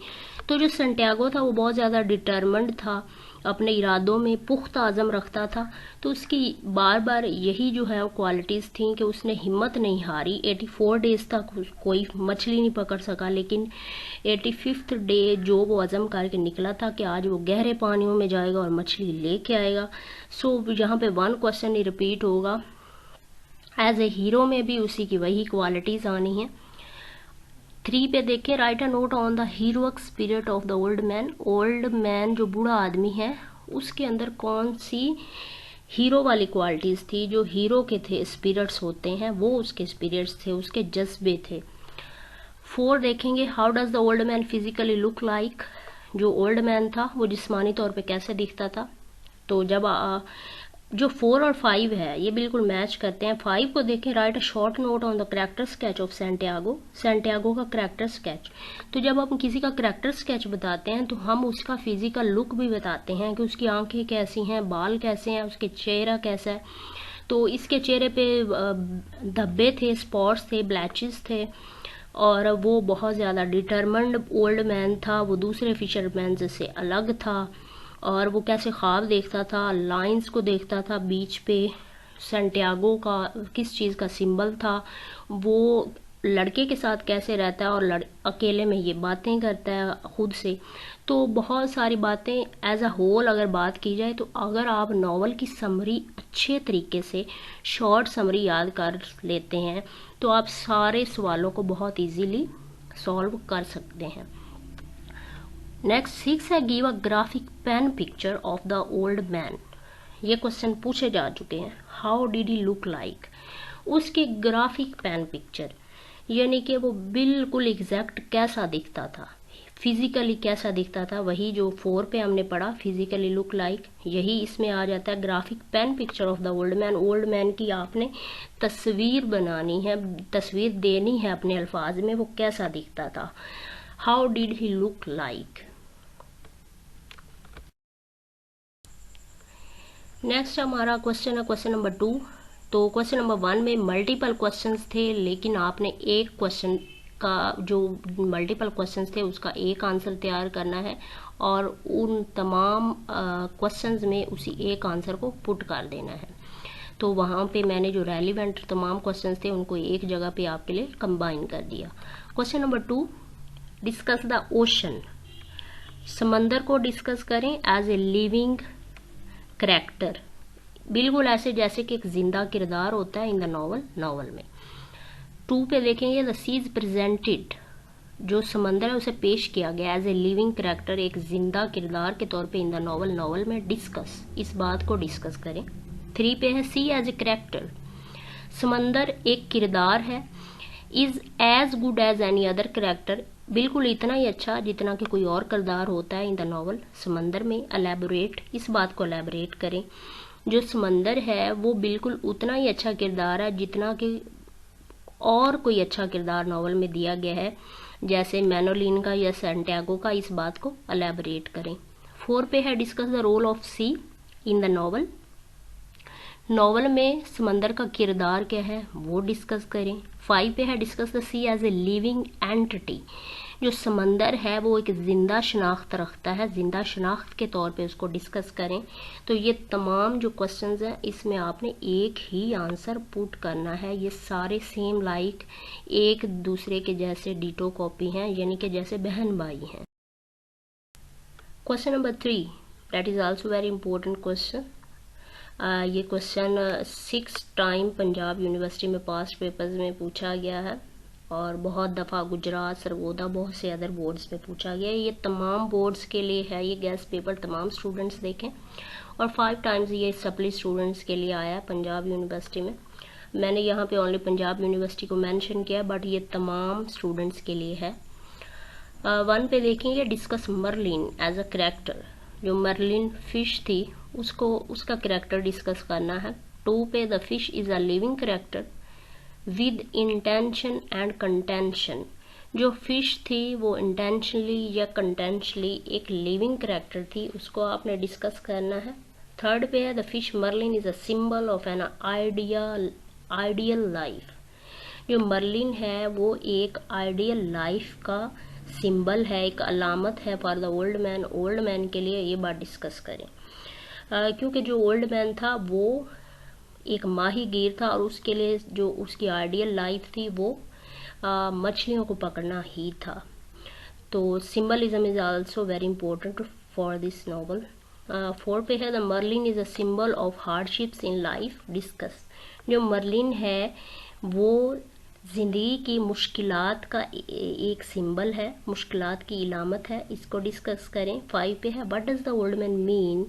तो जो सैंटियागो था वो बहुत ज़्यादा डिटर्मेंट था, अपने इरादों में पुख्ता आज़म रखता था। तो उसकी बार बार यही जो है वो क्वालिटीज़ थी कि उसने हिम्मत नहीं हारी। 84 डेज तक कोई मछली नहीं पकड़ सका, लेकिन 85th डे जो वो अज़म करके निकला था कि आज वो गहरे पानियों में जाएगा और मछली लेके आएगा। सो यहाँ पे वन क्वेश्चन ही रिपीट होगा। एज ए हीरो में भी उसी की वही क्वालिटीज़ आनी है। 3 पे देखें, right a note on the heroic spirit of the old man. Old man जो बूढ़ा आदमी है उसके अंदर कौन सी हीरो वाली क्वालिटीज़ थी? जो हीरो के थे स्पिरिट्स होते हैं वो उसके स्पिरिट्स थे, उसके जज्बे थे। 4 देखेंगे, how does the old man physically look like. जो ओल्ड मैन था वो जिस्मानी तौर पे कैसे दिखता था? तो जब जो 4 और 5 है ये बिल्कुल मैच करते हैं। 5 को देखें, right a short note on the character sketch of Santiago. Santiago का कैरेक्टर स्केच। तो जब हम किसी का कैरेक्टर स्केच बताते हैं तो हम उसका फिजिकल लुक भी बताते हैं कि उसकी आंखें कैसी हैं, बाल कैसे हैं, उसके चेहरा कैसा है। तो इसके चेहरे पे धब्बे थे, स्पॉट्स थे, ब्लैचेस थे, और वो बहुत ज़्यादा डिटरमंड ओल्ड मैन था। वो दूसरे फिशरमैन से अलग था। और वो कैसे ख्वाब देखता था, लाइंस को देखता था बीच पे। सैंटियागो का किस चीज़ का सिंबल था, वो लड़के के साथ कैसे रहता है और अकेले में ये बातें करता है खुद से। तो बहुत सारी बातें एज अ होल अगर बात की जाए तो अगर आप नॉवल की समरी अच्छे तरीके से शॉर्ट समरी याद कर लेते हैं तो आप सारे सवालों को बहुत इजीली सॉल्व कर सकते हैं। नेक्स्ट 6 है, give a graphic pen picture of the old man. ये क्वेश्चन पूछे जा चुके हैं। How did he look like. उसके ग्राफिक पेन पिक्चर यानी कि वो बिल्कुल एग्जैक्ट कैसा दिखता था, फिजिकली कैसा दिखता था, वही जो 4 पे हमने पढ़ा फिजिकली लुक लाइक, यही इसमें आ जाता है। Graphic pen picture of the old man, old man की आपने तस्वीर बनानी है, तस्वीर देनी है अपने अल्फाज में, वो कैसा दिखता था। How did he look like. Next हमारा क्वेश्चन है क्वेश्चन नंबर 2। तो क्वेश्चन नंबर 1 में मल्टीपल क्वेश्चंस थे, लेकिन आपने एक क्वेश्चन का जो मल्टीपल क्वेश्चंस थे उसका एक आंसर तैयार करना है और उन तमाम क्वेश्चंस में उसी एक आंसर को पुट कर देना है। तो वहाँ पे मैंने जो रेलिवेंट तमाम क्वेश्चंस थे उनको एक जगह पे आपके लिए कंबाइन कर दिया। Question number 2, discuss the ocean. समंदर को डिस्कस करें एज ए लिविंग करैक्टर, बिल्कुल ऐसे जैसे कि एक जिंदा किरदार होता है इन द नॉवल में। 2 पे देखेंगे, द सी इज प्रेजेंटेड, जो समंदर है उसे पेश किया गया एज ए लिविंग करैक्टर, एक जिंदा किरदार के तौर पे इन द नॉवल में। डिस्कस, इस बात को डिस्कस करें। 3 पे है, सी एज ए करैक्टर, समंदर एक किरदार है। Is as good as any other character, बिल्कुल इतना ही अच्छा जितना कि कोई और किरदार होता है इन द नॉवल समंदर में। एलैबोरेट, इस बात को एलैबोरेट करें। जो समंदर है वो बिल्कुल उतना ही अच्छा किरदार है जितना कि और कोई अच्छा किरदार नॉवल में दिया गया है, जैसे मैनोलिन का या सैंटियागो का, इस बात को एलैबोरेट करें। 4 पे है, discuss the role of sea in the novel. Novel में समंदर का किरदार क्या है वो डिस्कस करें। 5 पे है, discuss the sea as a living entity, जो समंदर है वो एक जिंदा शनाख्त रखता है, जिंदा शनाख्त के तौर पे उसको डिस्कस करें। तो ये तमाम जो क्वेश्चंस हैं इसमें आपने एक ही आंसर पुट करना है। ये सारे सेम लाइक एक दूसरे के जैसे डिटो कॉपी हैं, यानी कि जैसे बहन भाई हैं। Question number 3, that is also very important question. ये क्वेश्चन 6 टाइम पंजाब यूनिवर्सिटी में पास्ट पेपर्स में पूछा गया है और बहुत दफ़ा गुजरात, सरगोदा, बहुत से अदर बोर्ड्स में पूछा गया है। ये तमाम बोर्ड्स के लिए है, ये गेस्ट पेपर तमाम स्टूडेंट्स देखें। और 5 टाइम्स ये सप्ली स्टूडेंट्स के लिए आया है पंजाब यूनिवर्सिटी में। मैंने यहाँ पे ओनली पंजाब यूनिवर्सिटी को मेंशन किया, बट ये तमाम स्टूडेंट्स के लिए है। 1 पे देखेंगे, discuss marlin as a character, जो मर्लिन फिश थी उसको उसका करैक्टर डिस्कस करना है। 2 पे, the fish is a living character with intention and contention, जो फिश थी वो इंटेंशनली या कंटेंशनली एक लिविंग करेक्टर थी, उसको आपने डिस्कस करना है। थर्ड पे है the fish marlin is a symbol of an ideal life. जो मर्लिन है वो एक आइडियल लाइफ का सिंबल है, एक अलामत है for the old man. Old man के लिए ये बात डिस्कस करें, क्योंकि जो ओल्ड मैन था वो एक माहीगीर था और उसके लिए जो उसकी आइडियल लाइफ थी वो मछलियों को पकड़ना ही था। तो symbolism is also very important for this novel. 4 पे है the marlin is a symbol of hardships in life discuss. जो मर्लिन है वो ज़िंदगी की मुश्किलात का एक सिंबल है, मुश्किलात की इलामत है, इसको डिस्कस करें। 5 पे है what does the old man mean.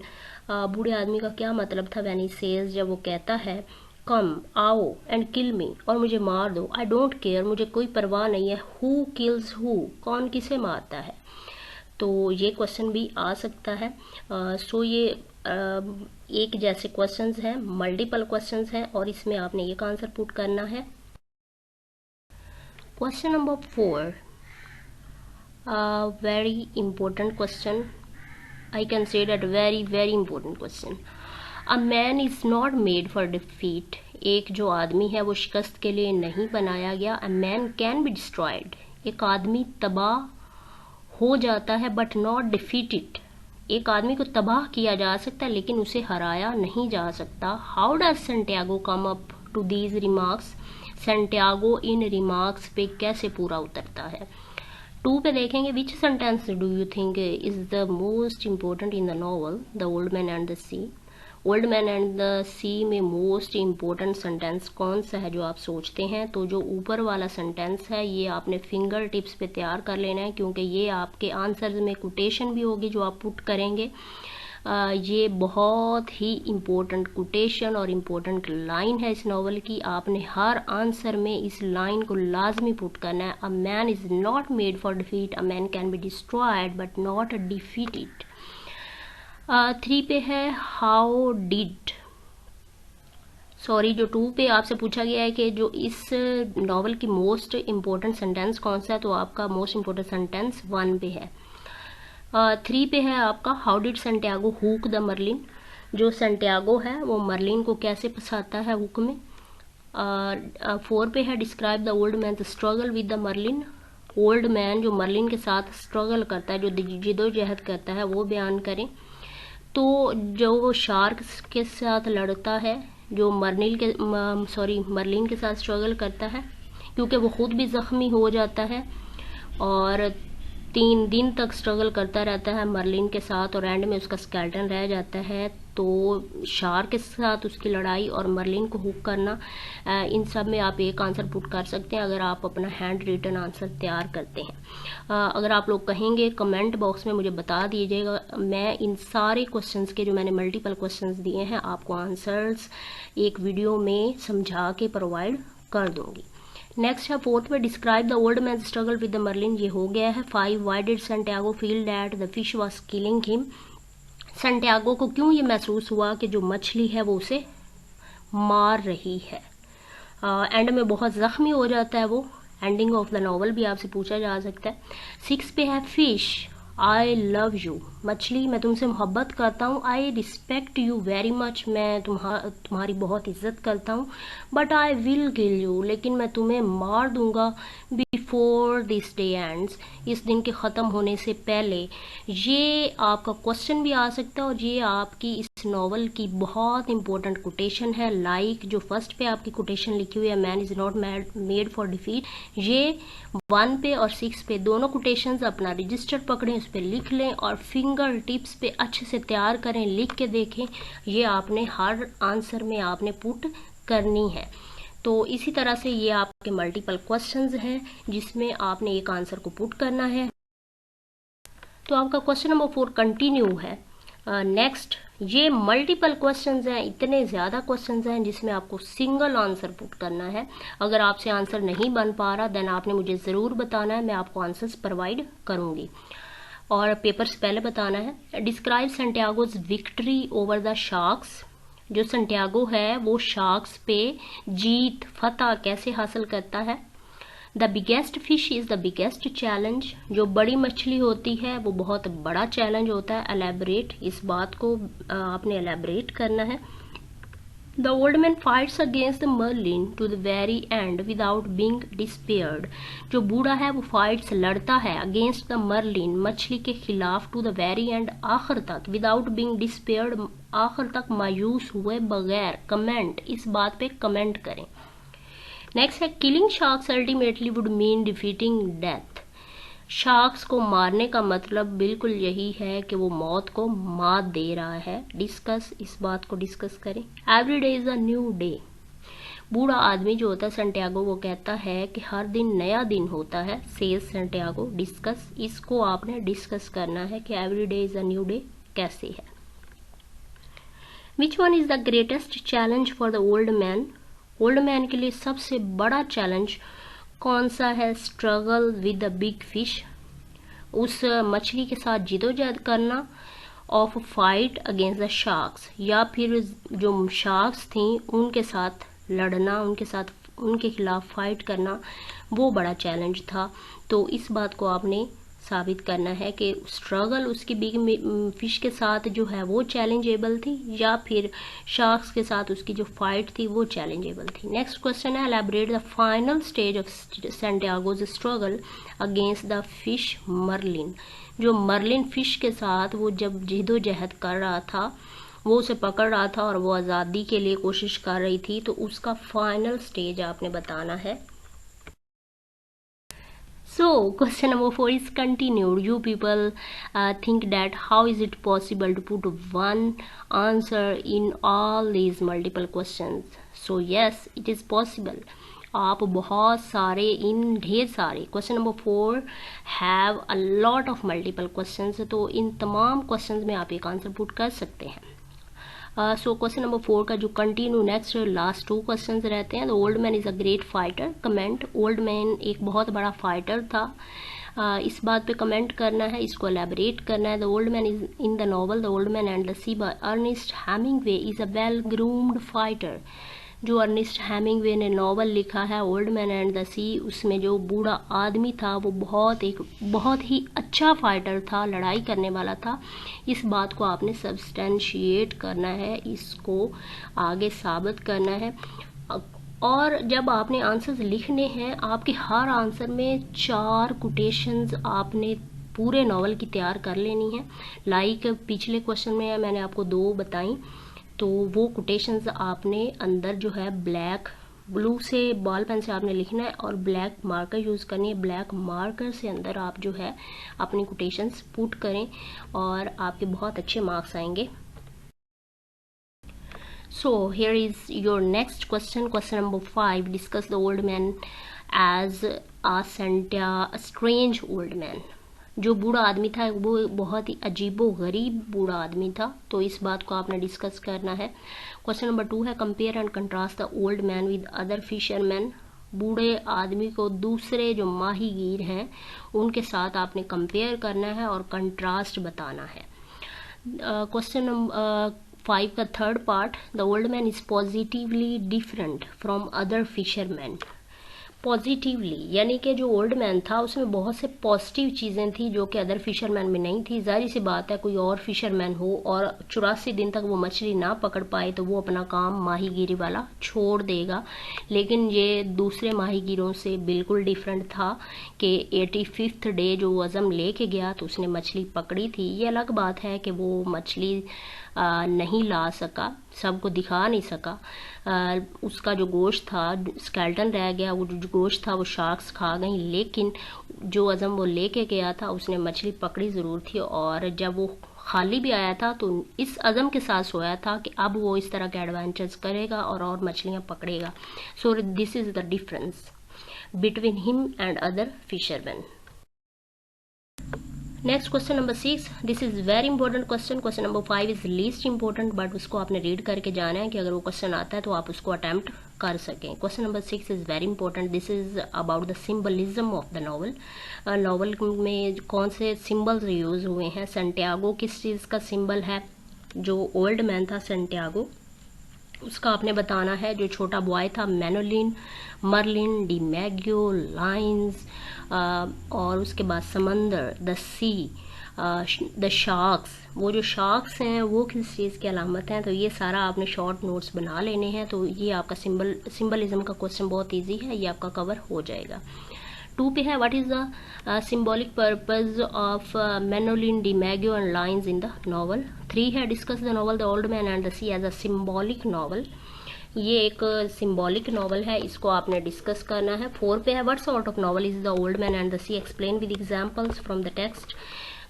बूढ़े आदमी का क्या मतलब था व्हेन ही सेज, जब वो कहता है कम आओ एंड किल मी, और मुझे मार दो। आई डोंट केयर, मुझे कोई परवाह नहीं है। हु किल्स हु, कौन किसे मारता है। तो ये क्वेश्चन भी आ सकता है। सो ये एक जैसे क्वेश्चंस हैं, मल्टीपल क्वेश्चंस हैं और इसमें आपने एक आंसर पुट करना है। Question number 4, a very important question. I can say that very important question. A man is not made for defeat. एक जो आदमी है वो शिकस्त के लिए नहीं बनाया गया। A man can be destroyed. एक आदमी तबाह हो जाता है but not defeated. एक आदमी को तबाह किया जा सकता है लेकिन उसे हराया नहीं जा सकता। How does Santiago come up to these remarks? Santiago इन रिमार्क्स पे कैसे पूरा उतरता है। 2 पे देखेंगे which sentence do you think is the most important in the novel the old man and the sea. Old man and the sea में most important sentence कौन सा है जो आप सोचते हैं। तो जो ऊपर वाला सेंटेंस है ये आपने फिंगर टिप्स पे तैयार कर लेना है, क्योंकि ये आपके आंसर्स में कोटेशन भी होगी जो आप पुट करेंगे। ये बहुत ही इम्पोर्टेंट कोटेशन और इम्पोर्टेंट लाइन है इस नॉवल की। आपने हर आंसर में इस लाइन को लाजमी पुट करना है। A man is not made for defeat, a man can be destroyed but not defeated. 3 पे है हाउ डिड, सॉरी जो 2 पे आपसे पूछा गया है कि जो इस नॉवल की मोस्ट इम्पोर्टेंट सेंटेंस कौन सा है, तो आपका मोस्ट इम्पोर्टेंट सेंटेंस 1 पे है। 3 पे है आपका how did Santiago hook the marlin. जो सेंटियागो है वो मर्लिन को कैसे फंसाता है हुक में। 4 पे है describe the old man the struggle with the marlin. Old man जो मर्लिन के साथ स्ट्रगल करता है, जो जिदोजहद करता है, वो बयान करें। तो जो वो शार्क के साथ लड़ता है, जो मर्लिन के साथ स्ट्रगल करता है, क्योंकि वो खुद भी ज़ख्मी हो जाता है और 3 दिन तक स्ट्रगल करता रहता है मर्लिन के साथ और एंड में उसका स्केल्टन रह जाता है। तो शार्क के साथ उसकी लड़ाई और मर्लिन को हुक करना, इन सब में आप एक आंसर पुट कर सकते हैं अगर आप अपना हैंड रिटन आंसर तैयार करते हैं। अगर आप लोग कहेंगे कमेंट बॉक्स में मुझे बता दीजिएगा, मैं इन सारे क्वेश्चंस के जो मैंने मल्टीपल क्वेश्चंस दिए हैं आपको आंसर्स एक वीडियो में समझा के प्रोवाइड कर दूंगी। नेक्स्ट है 4th में describe the old man struggle with the marlin, ये हो गया है। 5 why did Santiago feel that the fish was killing him. Santiago को क्यों ये महसूस हुआ कि जो मछली है वो उसे मार रही है। एंड में बहुत ज़ख्मी हो जाता है वो। एंडिंग ऑफ द नॉवल भी आपसे पूछा जा सकता है। 6 पे है फिश आई लव यू, मछली मैं तुमसे मोहब्बत करता हूँ। I respect you very much, मैं तुम्हारी बहुत इज्जत करता हूँ। But I will kill you, लेकिन मैं तुम्हें मार दूंगा बिफोर दिस डे एंड्स, इस दिन के ख़त्म होने से पहले। ये आपका क्वेश्चन भी आ सकता है और ये आपकी इस नॉवल की बहुत इंपॉर्टेंट कोटेशन है। लाइक जो फर्स्ट पे आपकी कोटेशन लिखी हुई है man is not made for defeat, ये 1 पे और 6 पे दोनों कोटेशंस अपना रजिस्टर पकड़ें, उस पर लिख लें और फिंगर टिप्स पे अच्छे से तैयार करें, लिख के देखें। ये आपने हर आंसर में आपने पुट करनी है। तो इसी तरह से ये आपके मल्टीपल क्वेश्चंस हैं जिसमें आपने एक आंसर को पुट करना है। तो आपका क्वेश्चन नंबर 4 कंटिन्यू है। नेक्स्ट ये मल्टीपल क्वेश्चंस हैं, इतने ज़्यादा क्वेश्चंस हैं जिसमें आपको सिंगल आंसर पुट करना है। अगर आपसे आंसर नहीं बन पा रहा देन आपने मुझे ज़रूर बताना है, मैं आपको आंसर्स प्रोवाइड करूँगी और पेपर से पहले बताना है। Describe Santiago's victory over the sharks. जो सेंटियागो है वो शार्क्स पे जीत फतह कैसे हासिल करता है। The biggest fish is the biggest challenge, जो बड़ी मछली होती है वो बहुत बड़ा चैलेंज होता है। एलैबोरेट, इस बात को आपने एलैबोरेट करना है। The old man fights against the marlin to the very end without being despaired, जो बूढ़ा है वो फाइट्स लड़ता है अगेंस्ट द मर्लिन, मछली के खिलाफ, टू द वेरी एंड, आखिर तक, विदाउट बींग डिस्पेयर्ड, आखिर तक मायूस हुए बगैर। कमेंट, इस बात पे कमेंट करें। नेक्स्ट है killing sharks ultimately would mean defeating death, sharks को मारने का मतलब बिल्कुल यही है कि वो मौत को मात दे रहा है। डिस्कस, इस बात को डिस्कस करें। Every day is a new day, बूढ़ा आदमी जो होता है सैंटियागो वो कहता है कि हर दिन नया दिन होता है। Says Santiago. डिस्कस, इसको आपने डिस्कस करना है कि every day is a new day कैसे है। Which one is the greatest challenge for the old man, old man के लिए सबसे बड़ा चैलेंज कौन सा है? Struggle with the big fish, उस मछली के साथ जिदोजहद करना। Of fight against the sharks, या फिर जो शार्क्स थी उनके साथ लड़ना, उनके साथ, उनके खिलाफ फाइट करना, वो बड़ा चैलेंज था। तो इस बात को आपने साबित करना है कि स्ट्रगल उसकी बिग फिश के साथ जो है वो चैलेंजेबल थी, या फिर शार्क्स के साथ उसकी जो फाइट थी वो चैलेंजेबल थी। नेक्स्ट क्वेश्चन है elaborate the final stage of Santiago's struggle against the fish marlin, जो मर्लिन फिश के साथ वो जब जिदोजहद कर रहा था, वो उसे पकड़ रहा था और वो आज़ादी के लिए कोशिश कर रही थी, तो उसका फाइनल स्टेज आपने बताना है। So question number 4 is continued. You people think that how is it possible to put one answer in all these multiple questions? So yes, it is possible. आप बहुत सारे, इन ढेर सारे, question number 4 have a lot of multiple questions, तो इन तमाम questions में आप एक आंसर पुट कर सकते हैं। सो क्वेश्चन नंबर 4 का जो कंटिन्यू नेक्स्ट लास्ट 2 क्वेश्चंस रहते हैं। The old man is a great fighter, comment, old man एक बहुत बड़ा फाइटर था, इस बात पे कमेंट करना है, इसको एलैबोरेट करना है। The old man is in the novel the old man and the sea by Ernest Hemingway is a well groomed fighter, जो अर्नेस्ट हेमिंगवे ने नॉवल लिखा है old man and the sea, उसमें जो बूढ़ा आदमी था वो बहुत ही अच्छा फाइटर था, लड़ाई करने वाला था। इस बात को आपने सब्सटेंशिएट करना है, इसको आगे साबित करना है। और जब आपने आंसर्स लिखने हैं, आपके हर आंसर में 4 कोटेशंस आपने पूरे नॉवल की तैयार कर लेनी है। लाइक पिछले क्वेश्चन में मैंने आपको 2 बताई, तो वो कोटेशंस आपने अंदर जो है ब्लैक ब्लू से बॉल पेन से आपने लिखना है और ब्लैक मार्कर यूज़ करनी है। ब्लैक मार्कर से अंदर आप जो है अपनी कोटेशंस पुट करें और आपके बहुत अच्छे मार्क्स आएंगे। So here is your next question, question number 5, discuss the old man as a strange old man, जो बूढ़ा आदमी था वो बहुत ही अजीबो गरीब बूढ़ा आदमी था, तो इस बात को आपने डिस्कस करना है। क्वेश्चन नंबर 2 है compare and contrast the old man with other fisherman, बूढ़े आदमी को दूसरे जो माहीगीर हैं उनके साथ आपने कंपेयर करना है और कंट्रास्ट बताना है। क्वेश्चन नंबर 5 का third part, the old man is positively different from other fisherman, positively यानी कि जो ओल्ड मैन था उसमें बहुत से पॉजिटिव चीज़ें थी जो कि अदर फिशरमैन में नहीं थी। जाहिर सी बात है कोई और फिशरमैन हो और 84 दिन तक वो मछली ना पकड़ पाए तो वो अपना काम माहीगीरी वाला छोड़ देगा, लेकिन ये दूसरे माहीगीरों से बिल्कुल डिफरेंट था कि 85th डे जो वो अज़म लेके गया तो उसने मछली पकड़ी थी। ये अलग बात है कि वो मछली नहीं ला सका, सबको दिखा नहीं सका, उसका जो गोश्त था स्केल्टन रह गया, वो जो गोश्त था वो शार्क्स खा गई, लेकिन जो अज़म वो लेके गया था उसने मछली पकड़ी ज़रूर थी। और जब वो खाली भी आया था तो इस अज़म के साथ सोया था कि अब वो इस तरह के एडवेंचर्स करेगा और मछलियाँ पकड़ेगा। So this is the difference between him and other fisherman. Next question number 6, this is very important question. Question number 5 is least important, but उसको आपने रीड करके जाना है कि अगर वो क्वेश्चन आता है तो आप उसको अटैम्प्ट कर सकें। Question number 6 is very important, this is about the symbolism of the novel. Novel में कौन से सिम्बल्स यूज़ हुए हैं। सैंटियागो किस चीज़ का सिम्बल है, जो ओल्ड मैन था सैंटियागो उसका आपने बताना है। जो छोटा बॉय था मेनोलिन, मर्लिन, डिमैगियो, लाइन्स, और उसके बाद समंदर, द सी, द शार्क्स। वो जो शार्क्स हैं वो किस चीज़ की अलामत हैं, तो ये सारा आपने शॉर्ट नोट्स बना लेने हैं। तो ये आपका सिंबलिज्म का क्वेश्चन बहुत ईजी है, ये आपका कवर हो जाएगा। 2 पे है what is the symbolic purpose of Manolin, DiMaggio and lions in the novel. 3 है discuss the novel the old man and the sea as a symbolic novel. ये एक सिंबॉलिक नॉवल है, इसको आपने डिस्कस करना है। 4 पे है what sort of novel is the old man and the sea, explain with examples from the text.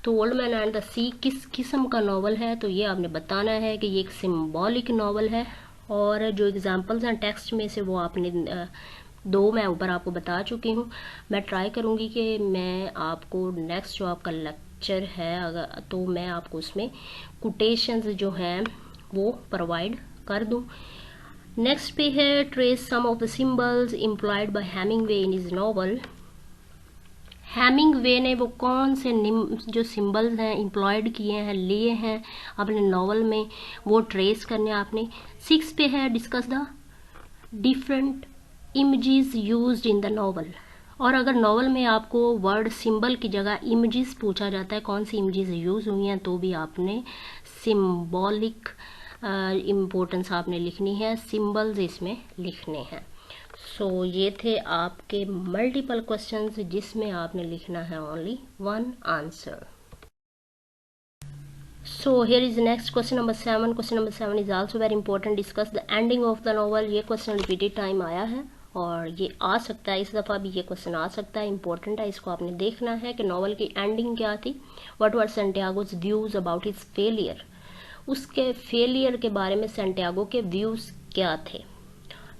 तो old man and the sea किस किस्म का नॉवल है, तो ये आपने बताना है कि ये एक सिंबॉलिक नॉवल है। और जो एग्जांपल्स हैं टेक्स्ट में से वो आपने 2 मैं ऊपर आपको बता चुकी हूँ। मैं ट्राई करूँगी कि मैं आपको नेक्स्ट जो आपका लेक्चर है अगर तो मैं आपको उसमें कोटेशंस जो हैं वो प्रोवाइड कर दूँ। नेक्स्ट पे है trace some of the symbols employed by Hemingway in his novel. Hemingway ने वो कौन से जो सिंबल्स हैं इम्प्लॉयड किए हैं, लिए हैं अपने नॉवल में, वो ट्रेस करने आपने। 6 पे है discuss the different images used in the novel. और अगर नॉवल में आपको वर्ड सिंबल की जगह इमेजेस पूछा जाता है, कौन सी इमेजेस यूज हुई हैं, तो भी आपने सिंबॉलिक इम्पोर्टेंस आपने लिखनी है, सिंबल्स इसमें लिखने हैं। सो ये थे आपके मल्टीपल क्वेश्चंस जिसमें आपने लिखना है only 1 answer. So here is next question number 7। Question number 7 is also very important, discuss the ending of the novel. ये क्वेश्चन रिपीटेड टाइम आया है और ये आ सकता है, इस दफ़ा भी ये क्वेश्चन आ सकता है, इंपॉर्टेंट है, इसको आपने देखना है कि नॉवल की एंडिंग क्या थी। What were Santiago's views about his failure, उसके फेलियर के बारे में सैंटियागो के व्यूज क्या थे।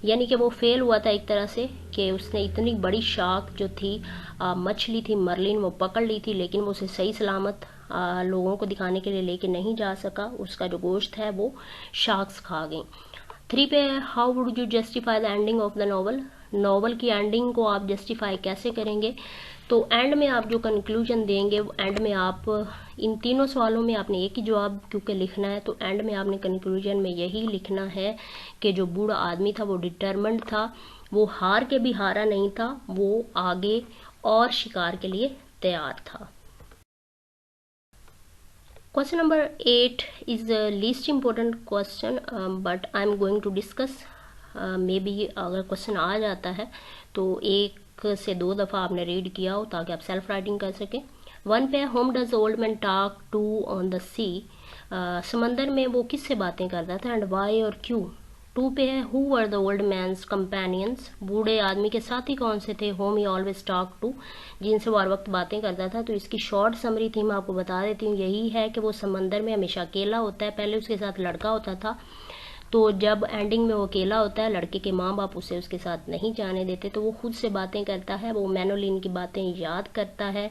यानी कि वो फेल हुआ था एक तरह से कि उसने इतनी बड़ी शार्क जो थी मछली थी मर्लिन, वो पकड़ ली थी, लेकिन वो उसे सही सलामत लोगों को दिखाने के लिए लेके नहीं जा सका, उसका जो गोश्त है वो शार्क्स खा गई। 3 पे how would you justify the ending of the novel, novel की एंडिंग को आप जस्टिफाई कैसे करेंगे। तो एंड में आप जो कंक्लूजन देंगे, एंड में आप इन तीनों सवालों में आपने एक ही जवाब क्योंकि लिखना है, तो एंड में आपने कंक्लूजन में यही लिखना है कि जो बूढ़ा आदमी था वो डिटरमिन्ड था, वो हार के भी हारा नहीं था, वो आगे और शिकार के लिए तैयार था। Question number 8 is the least important question, but I am going to discuss. Maybe अगर क्वेश्चन आ जाता है तो 1 से 2 दफ़ा आपने रीड किया हो ताकि आप सेल्फ राइटिंग कर सकें। 1 पे whom does the old man talk to on the sea, समंदर में वो किससे बातें करता था एंड वाई और क्यों। 2 पे है who were the old man's companions, बूढ़े आदमी के साथी कौन से थे, whom he always talk to, जिनसे वो हर वक्त बातें करता था। तो इसकी शॉर्ट समरी थी मैं आपको बता देती हूँ, यही है कि वो समंदर में हमेशा अकेला होता है, पहले उसके साथ लड़का होता था, तो जब एंडिंग में वो अकेला होता है, लड़के के माँ बाप उसे उसके साथ नहीं जाने देते, तो वो खुद से बातें करता है, वो मेनोलिन की बातें याद करता है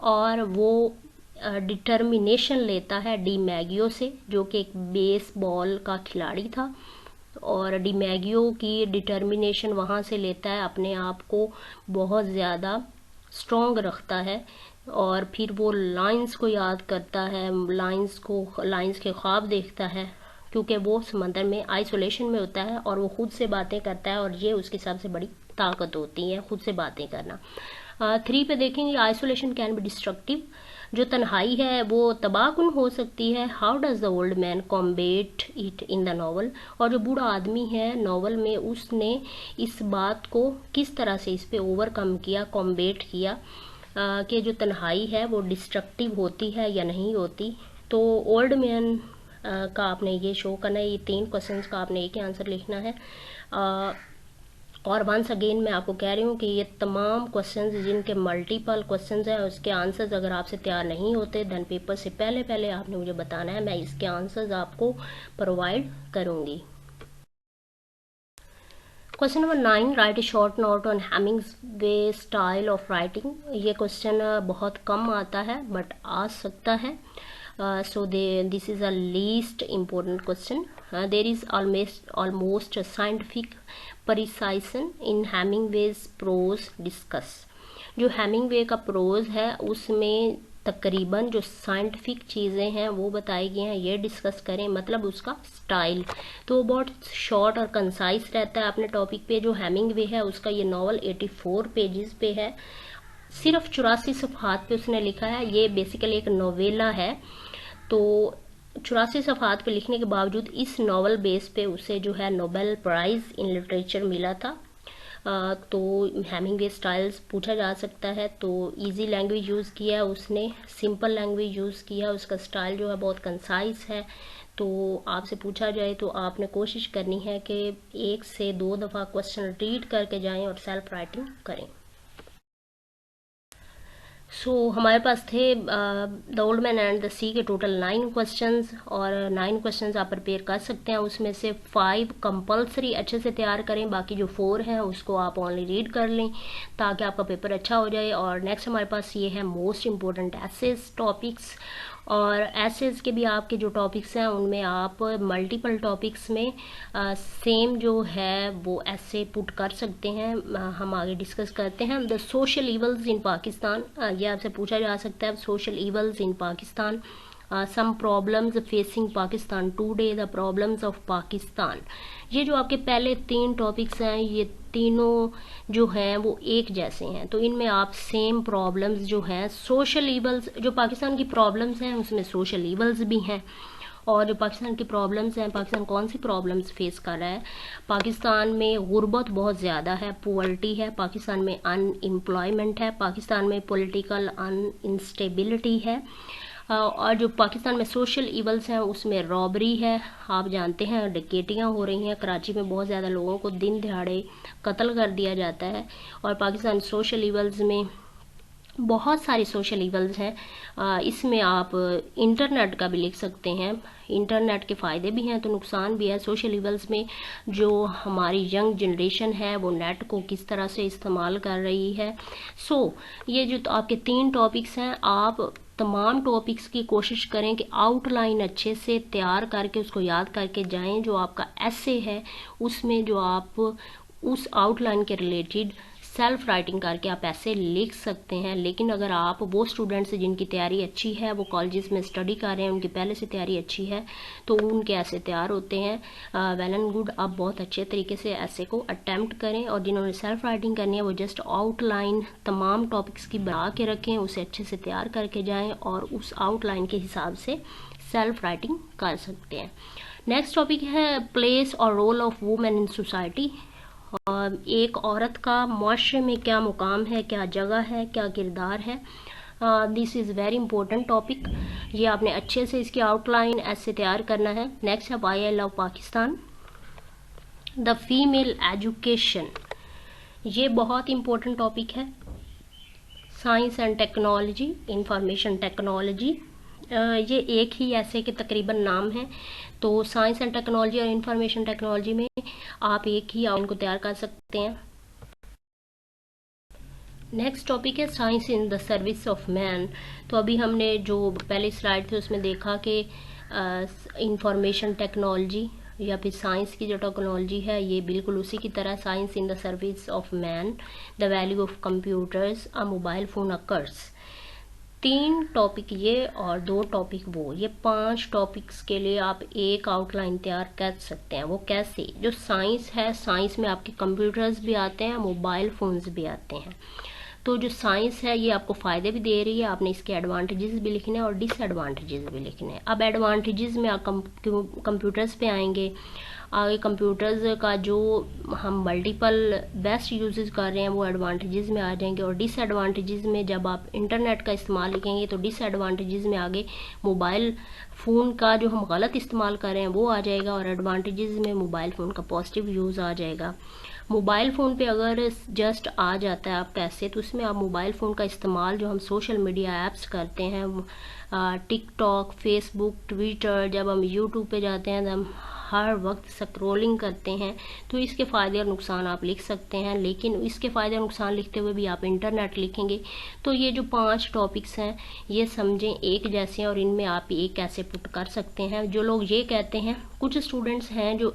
और वो डिटर्मिनेशन लेता है डिमैगियो से, जो कि एक बेसबॉल का खिलाड़ी था, और डिमैगियो की डिटर्मिनेशन वहाँ से लेता है, अपने आप को बहुत ज़्यादा स्ट्रॉन्ग रखता है, और फिर वो लाइंस को याद करता है, लाइंस के ख्वाब देखता है, क्योंकि वो समंदर में आइसोलेशन में होता है और वो खुद से बातें करता है, और ये उसकी सबसे बड़ी ताकत होती है, खुद से बातें करना। 3 पे देखेंगे आइसोलेशन कैन बी डिस्ट्रक्टिव, जो तन्हाई है वो तबाहकुन हो सकती है। How does the old man combat it in the novel, और जो बूढ़ा आदमी है नॉवल में उसने इस बात को किस तरह से इस पे ओवरकम किया, कॉम्बेट किया कि जो तन्हाई है वो डिस्ट्रक्टिव होती है या नहीं होती। तो ओल्ड मैन का आपने ये शो करना है, ये 3 क्वेश्चंस का आपने एक ही आंसर लिखना है। और वंस अगेन मैं आपको कह रही हूँ कि ये तमाम क्वेश्चंस जिनके मल्टीपल क्वेश्चंस हैं उसके आंसर्स अगर आपसे तैयार नहीं होते देन पेपर से पहले पहले आपने मुझे बताना है, मैं इसके आंसर्स आपको प्रोवाइड करूँगी। Question number 9, right A short note on Hemingway style of writing. ये क्वेश्चन बहुत कम आता है बट आ सकता है, so this is a least important question. There is almost a scientific precision in Hemingway's prose discuss. जो Hemingway का pros है उसमें तकरीबन जो साइंटिफिक चीज़ें हैं वो बताई गई हैं, ये डिस्कस करें, मतलब उसका स्टाइल तो बहुत शॉर्ट और कंसाइज रहता है अपने टॉपिक पे। जो हेमिंगवे है उसका ये नावल 84 पेजेस पे है, सिर्फ 84 सफ़हात पे उसने लिखा है। ये बेसिकली एक नोवेला है, तो 84 सफ़हात पे लिखने के बावजूद इस नावल बेस पे उसे जो है नोबेल प्राइज़ इन लिटरेचर मिला था। तो हेमिंगवे स्टाइल्स पूछा जा सकता है, तो इजी लैंग्वेज यूज़ किया उसने, सिंपल लैंग्वेज यूज़ किया, उसका स्टाइल जो है बहुत कंसाइज है। तो आपसे पूछा जाए तो आपने कोशिश करनी है कि 1 से 2 दफ़ा क्वेश्चन रीड करके जाएं और सेल्फ राइटिंग करें। हमारे पास थे the old man and the sea के टोटल 9 क्वेश्चंस, और 9 क्वेश्चंस आप प्रिपेयर कर सकते हैं। उसमें से 5 कंपलसरी अच्छे से तैयार करें, बाकी जो 4 हैं उसको आप ओनली रीड कर लें ताकि आपका पेपर अच्छा हो जाए। और नेक्स्ट हमारे पास ये है मोस्ट इम्पोर्टेंट एसेज टॉपिक्स, और एसेज के भी आपके जो टॉपिक्स हैं उनमें आप मल्टीपल टॉपिक्स में सेम जो है वो ऐसे पुट कर सकते हैं। हम आगे डिस्कस करते हैं। The social evils in Pakistan, ये आपसे पूछा जा सकता है। Social evils in Pakistan, some problems facing Pakistan today, the problems of Pakistan. ये जो आपके पहले 3 टॉपिक्स हैं ये तीनों जो हैं वो एक जैसे हैं, तो इनमें आप सेम प्रॉब्लम्स जो हैं, सोशल इवल्स जो पाकिस्तान की प्रॉब्लम्स हैं उसमें सोशल इवल्स भी हैं। और जो पाकिस्तान की प्रॉब्लम्स हैं, पाकिस्तान कौन सी प्रॉब्लम्स फेस कर रहा है? पाकिस्तान में गुर्बत बहुत ज़्यादा है, पुअर्टी है, पाकिस्तान में अनएम्प्लॉयमेंट है, पाकिस्तान में पॉलिटिकल अनइंस्टेबिलिटी है, और जो पाकिस्तान में सोशल इवल्स हैं उसमें रॉबरी है, आप जानते हैं डकैतियाँ हो रही हैं, कराची में बहुत ज़्यादा लोगों को दिन दिहाड़े कत्ल कर दिया जाता है। और पाकिस्तान सोशल इवल्स में बहुत सारी सोशल इवल्स हैं। इसमें आप इंटरनेट का भी लिख सकते हैं, इंटरनेट के फ़ायदे भी हैं तो नुकसान भी है। सोशल इवल्स में जो हमारी यंग जनरेशन है वो नेट को किस तरह से इस्तेमाल कर रही है। ये जो आपके 3 टॉपिक्स हैं, आप तमाम टॉपिक्स की कोशिश करें कि आउटलाइन अच्छे से तैयार करके उसको याद करके जाएं। जो आपका एसे है उसमें जो आप उस आउटलाइन के रिलेटेड सेल्फ राइटिंग करके आप ऐसे लिख सकते हैं। लेकिन अगर आप वो स्टूडेंट्स हैं जिनकी तैयारी अच्छी है, वो कॉलेजेस में स्टडी कर रहे हैं, उनकी पहले से तैयारी अच्छी है, तो उनके ऐसे तैयार होते हैं। वेल एंड गुड, आप बहुत अच्छे तरीके से ऐसे को अटैम्प्ट करें। और जिन्होंने सेल्फ राइटिंग करनी है वो जस्ट आउटलाइन तमाम टॉपिक्स की बना के रखें, उसे अच्छे से तैयार करके जाएँ और उस आउटलाइन के हिसाब से सेल्फ राइटिंग कर सकते हैं। नेक्स्ट टॉपिक है प्लेस और role of women in society. एक औरत का मुआशरे में क्या मुकाम है, क्या जगह है, क्या किरदार है। This is very important topic, ये आपने अच्छे से इसकी आउटलाइन ऐसे तैयार करना है। नेक्स्ट है why I love Pakistan, the female education, ये बहुत इंपॉर्टेंट टॉपिक है। Science and technology, information technology, ये एक ही ऐसे के तकरीबन नाम हैं, तो साइंस एंड टेक्नोलॉजी और इंफॉर्मेशन टेक्नोलॉजी में आप एक ही उनको तैयार कर सकते हैं। नेक्स्ट टॉपिक है science in the service of man. तो अभी हमने जो पहले स्लाइड थे उसमें देखा कि इंफॉर्मेशन टेक्नोलॉजी या फिर साइंस की जो टेक्नोलॉजी है ये बिल्कुल उसी की तरह science in the service of man, the value of computers, a mobile phone occurs. 3 topic ये और 2 टॉपिक वो, ये 5 टॉपिक्स के लिए आप एक आउटलाइन तैयार कर सकते हैं। वो कैसे? जो साइंस है, साइंस में आपके कंप्यूटर्स भी आते हैं, मोबाइल फोन्स भी आते हैं। तो जो साइंस है ये आपको फ़ायदे भी दे रही है, आपने इसके एडवांटेजेस भी लिखने हैं और डिसएडवांटेजेस भी लिखने हैं। अब एडवांटेजेस में आप कंप्यूटर्स पे आएंगे। आगे कंप्यूटर्स का जो हम मल्टीपल बेस्ट यूजेस कर रहे हैं वो एडवांटेजेस में आ जाएंगे, और डिसएडवांटेजेस में जब आप इंटरनेट का इस्तेमाल लिखेंगे तो डिसएडवांटेजेस में आगे मोबाइल फ़ोन का जो हम गलत इस्तेमाल कर रहे हैं वो आ जाएगा, और एडवांटेजेस में मोबाइल फ़ोन का पॉजिटिव यूज़ आ जाएगा। मोबाइल फ़ोन पे अगर जस्ट आ जाता है आप कैसे, तो उसमें आप मोबाइल फ़ोन का इस्तेमाल जो हम सोशल मीडिया ऐप्स करते हैं, टिकटॉक, फेसबुक, ट्विटर, जब हम यूट्यूब पे जाते हैं तो हम हर वक्त स्क्रॉलिंग करते हैं, तो इसके फ़ायदे और नुकसान आप लिख सकते हैं। लेकिन इसके फ़ायदे और नुकसान लिखते हुए भी आप इंटरनेट लिखेंगे। तो ये जो 5 टॉपिक्स हैं ये समझें एक जैसे हैं और इनमें आप एक ऐसे पुट कर सकते हैं। जो लोग ये कहते हैं, कुछ स्टूडेंट्स हैं जो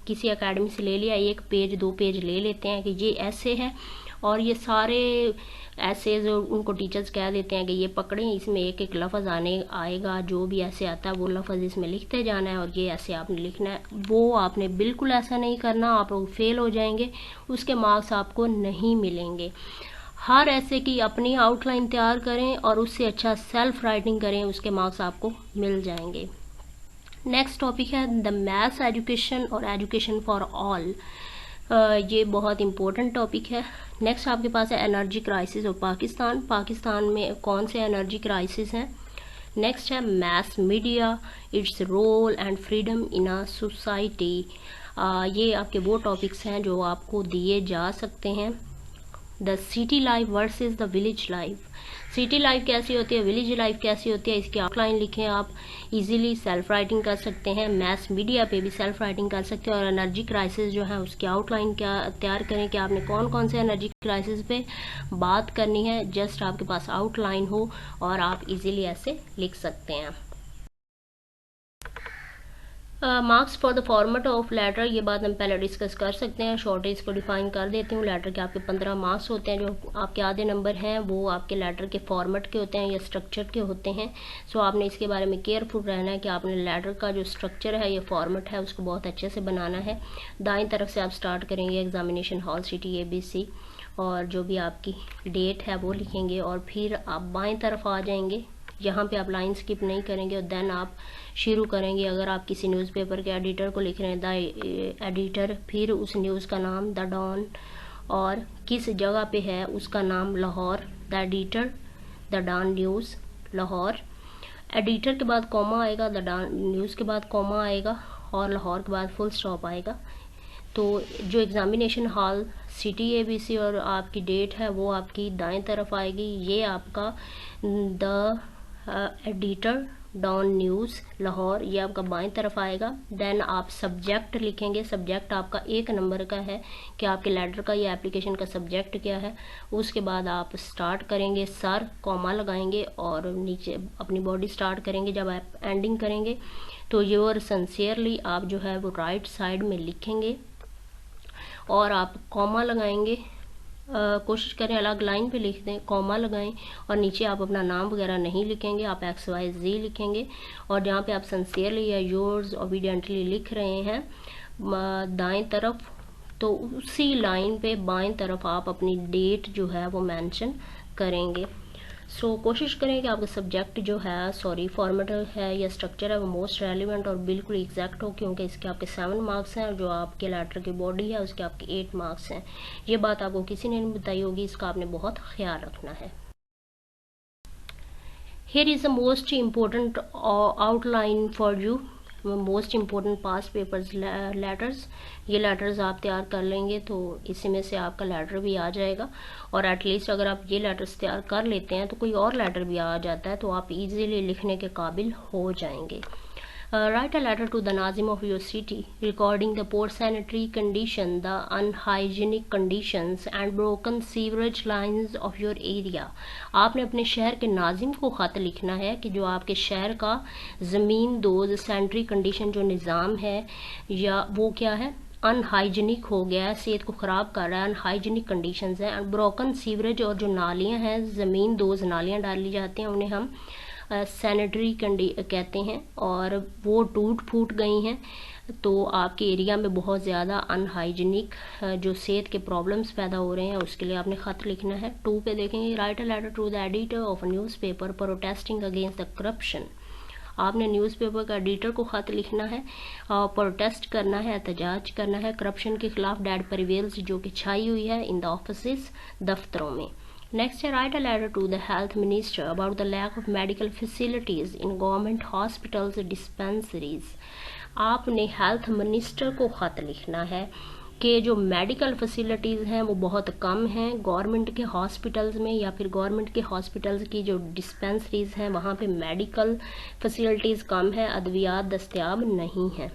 किसी एकेडमी से ले लिया 1 पेज 2 पेज ले लेते हैं कि ये ऐसे है और ये सारे ऐसे जो उनको टीचर्स कह देते हैं कि ये पकड़ें, इसमें एक एक लफ्ज़ आएगा, जो भी ऐसे आता है वो लफ्ज़ इसमें लिखते जाना है और ये ऐसे आपने लिखना है। वो आपने बिल्कुल ऐसा नहीं करना, आप लोग फेल हो जाएंगे, उसके मार्क्स आपको नहीं मिलेंगे। हर ऐसे की अपनी आउटलाइन तैयार करें और उससे अच्छा सेल्फ राइटिंग करें, उसके मार्क्स आपको मिल जाएंगे। नेक्स्ट टॉपिक है द मैथ्स एजुकेशन और एजुकेशन फॉर ऑल। ये बहुत इम्पोर्टेंट टॉपिक है। नेक्स्ट आपके पास है energy crisis of Pakistan. Pakistan में कौन से एनर्जी क्राइसिस हैं। नेक्स्ट है mass media, its role and freedom in a society. ये आपके वो टॉपिक्स हैं जो आपको दिए जा सकते हैं। The city life versus the village life. City life कैसी होती है, विलेज लाइफ कैसी होती है, इसकी आउटलाइन लिखें। आप इजीली सेल्फ राइटिंग कर सकते हैं। मैस मीडिया पे भी सेल्फ राइटिंग कर सकते हैं। और एनर्जी क्राइसिस जो है उसकी आउटलाइन क्या तैयार करें कि आपने कौन कौन से एनर्जी क्राइसिस पे बात करनी है। जस्ट आपके पास आउटलाइन हो और आप इजीली ऐसे लिख सकते हैं। Marks for the format of letter, ये बात हम पहले डिस्कस कर सकते हैं। शॉर्टेज को डिफाइन कर देती हूँ। लेटर के आपके 15 मार्क्स होते हैं। जो आपके आधे नंबर हैं वो आपके लेटर के फॉर्मेट के होते हैं या स्ट्रक्चर के होते हैं। सो आपने इसके बारे में केयरफुल रहना है कि आपने लेटर का जो स्ट्रक्चर है या फॉर्मेट है उसको बहुत अच्छे से बनाना है। दाईं तरफ से आप स्टार्ट करेंगे एग्जामिनेशन हॉल सिटी ABC, और जो भी आपकी डेट है वो लिखेंगे और फिर आप बाएँ तरफ आ जाएंगे। यहाँ पे आप लाइन स्किप नहीं करेंगे और देन आप शुरू करेंगे। अगर आप किसी न्यूज़पेपर के एडिटर को लिख रहे हैं द एडिटर, फिर उस न्यूज़ का नाम द डॉन, और किस जगह पे है उसका नाम Lahore, the editor the Dawn news Lahore. Editor के बाद कॉमा आएगा, द डॉन न्यूज़ के बाद कॉमा आएगा और लाहौर के बाद फुल स्टॉप आएगा। तो जो एग्जामिनेशन हॉल सिटी ABC और आपकी डेट है वो आपकी दाएं तरफ आएगी। ये आपका the editor Dawn news Lahore, ये आपका बाएं तरफ आएगा। देन आप सब्जेक्ट लिखेंगे। सब्जेक्ट आपका 1 नंबर का है कि आपके लेटर का या एप्लीकेशन का सब्जेक्ट क्या है। उसके बाद आप स्टार्ट करेंगे सर, कॉमा लगाएंगे और नीचे अपनी बॉडी स्टार्ट करेंगे। जब आप एंडिंग करेंगे तो योर सिंसियरली आप जो है वो राइट साइड में लिखेंगे और आप कॉमा लगाएंगे। कोशिश करें अलग लाइन पे लिख दें, कॉमा लगाएं और नीचे आप अपना नाम वगैरह नहीं लिखेंगे, आप XYZ लिखेंगे। और जहाँ पे आप सिंसियरली या योर्स ओबीडियंटली लिख रहे हैं दाएं तरफ, तो उसी लाइन पे बाएं तरफ आप अपनी डेट जो है वो मेंशन करेंगे। सो कोशिश करें कि आपका सब्जेक्ट जो है फॉर्मेट है या स्ट्रक्चर है वो मोस्ट रेलिवेंट और बिल्कुल एग्जैक्ट हो, क्योंकि इसके आपके 7 मार्क्स हैं और जो आपके लेटर की बॉडी है उसके आपके 8 मार्क्स हैं। ये बात आपको किसी ने नहीं बताई होगी, इसका आपने बहुत ख्याल रखना है। Here is the most important outline for you, most important pass papers letters. ये लेटर्स आप तैयार कर लेंगे तो इसी में से आपका लेटर भी आ जाएगा। और एटलीस्ट अगर आप ये लेटर्स तैयार कर लेते हैं तो कोई और लेटर भी आ जाता है तो आप इजीली लिखने के काबिल हो जाएंगे। Write a letter to the Nazim of your city recording the poor sanitary condition, the unhygienic conditions and broken sewerage lines of your area। आपने अपने शहर के नाजिम को ख़त लिखना है कि जो आपके शहर का ज़मीन दोज सैनिटरी कंडीशन जो निज़ाम है या वो क्या है, अनहाइजीनिक हो गया है, सेहत को ख़राब कर रहा है, अनहाइजीनिक कंडीशंस हैं। एंड ब्रोकन सीवरेज और जो नालियाँ हैं, ज़मीन दोज नालियाँ डाली जाती हैं उन्हें हम सैनिटरी कहते हैं और वो टूट फूट गई हैं। तो आपके एरिया में बहुत ज़्यादा अनहाइजीनिक जो सेहत के प्रॉब्लम्स पैदा हो रहे हैं उसके लिए आपने ख़त लिखना है। 2 पे देखेंगे, write a letter to the editor of a newspaper protesting against the corruption. आपने न्यूज़पेपर का एडिटर को ख़त लिखना है और प्रोटेस्ट करना है, एहतजाज करना है करप्शन के खिलाफ, डेड प्रिवेल्स जो कि छाई हुई है इन द ऑफिसेस, दफ्तरों में। Next, write a letter to the health minister about the lack of medical facilities in government hospitals, dispensaries। आपने हेल्थ मिनिस्टर को ख़त लिखना है कि जो मेडिकल फैसिलिटीज़ हैं वो बहुत कम हैं गवर्नमेंट के हॉस्पिटल्स में, या फिर गवर्नमेंट के हॉस्पिटल्स की जो डिस्पेंसरीज हैं वहाँ पे मेडिकल फैसिलिटीज़ कम है, अद्वियात दस्तयाब नहीं है।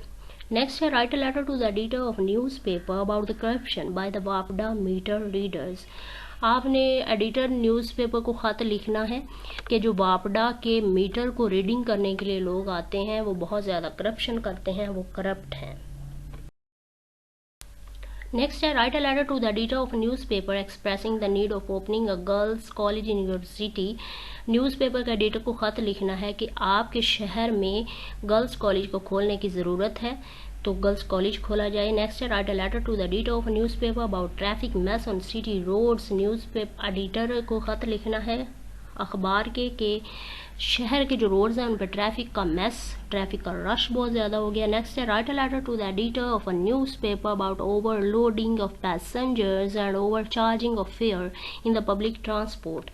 नेक्स्ट है, write a letter to the editor of newspaper about the corruption by the वापडा मीटर रीडर्स। आपने एडिटर न्यूज़पेपर को ख़त लिखना है कि जो वापडा के मीटर को रीडिंग करने के लिए लोग आते हैं वो बहुत ज़्यादा करप्शन करते हैं, वो करप्ट हैं। नेक्स्ट है write a letter to the editor of newspaper expressing the need of opening a girls college in your city. Newspaper का एडिटर को ख़त लिखना है कि आपके शहर में गर्ल्स कॉलेज को खोलने की ज़रूरत है, तो गर्ल्स कॉलेज खोला जाए। नेक्स्ट है write a letter to the editor of newspaper about traffic mess on city roads. Newspaper editor को ख़त लिखना है अखबार के शहर के जो रोड्स हैं उन पर ट्रैफिक का रश बहुत ज़्यादा हो गया। नेक्स्ट है write a letter to the editor of a newspaper about overloading of passengers and over charging of fare in the public transport.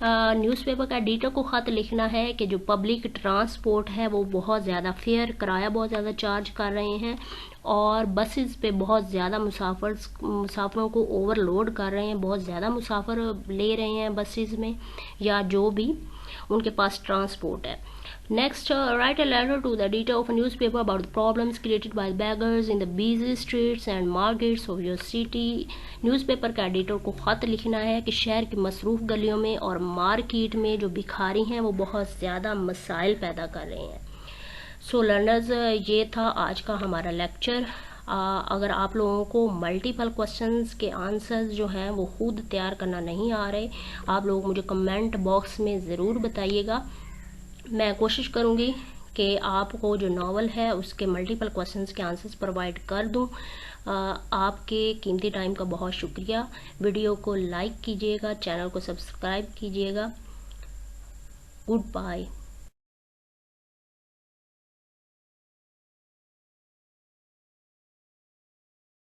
Newspaper का एडिटर को ख़त लिखना है कि जो पब्लिक ट्रांसपोर्ट है वो बहुत ज़्यादा फेयर किराया बहुत ज़्यादा चार्ज कर रहे हैं और बसेस पे बहुत ज़्यादा मुसाफिरों को ओवरलोड कर रहे हैं, बहुत ज़्यादा मुसाफिर ले रहे हैं बसेस में या जो भी उनके पास ट्रांसपोर्ट है। Next write a letter to the editor of newspaper about the problems created by beggars in the busy streets and markets of your city. Newspaper का एडिटर को ख़त लिखना है कि शहर की मसरूफ़ गलियों में और मार्केट में जो भिखारी हैं वो बहुत ज़्यादा मसाइल पैदा कर रहे हैं। सो लर्नर्स, ये था आज का हमारा लेक्चर। अगर आप लोगों को मल्टीपल क्वेश्चंस के आंसर्स जो हैं वो खुद तैयार करना नहीं आ रहे, आप लोग मुझे कमेंट बॉक्स में ज़रूर बताइएगा। मैं कोशिश करूँगी कि आपको जो नावल है उसके मल्टीपल क्वेश्चंस के आंसर्स प्रोवाइड कर दूँ। आपके कीमती टाइम का बहुत शुक्रिया। वीडियो को लाइक कीजिएगा, चैनल को सब्सक्राइब कीजिएगा। Good bye.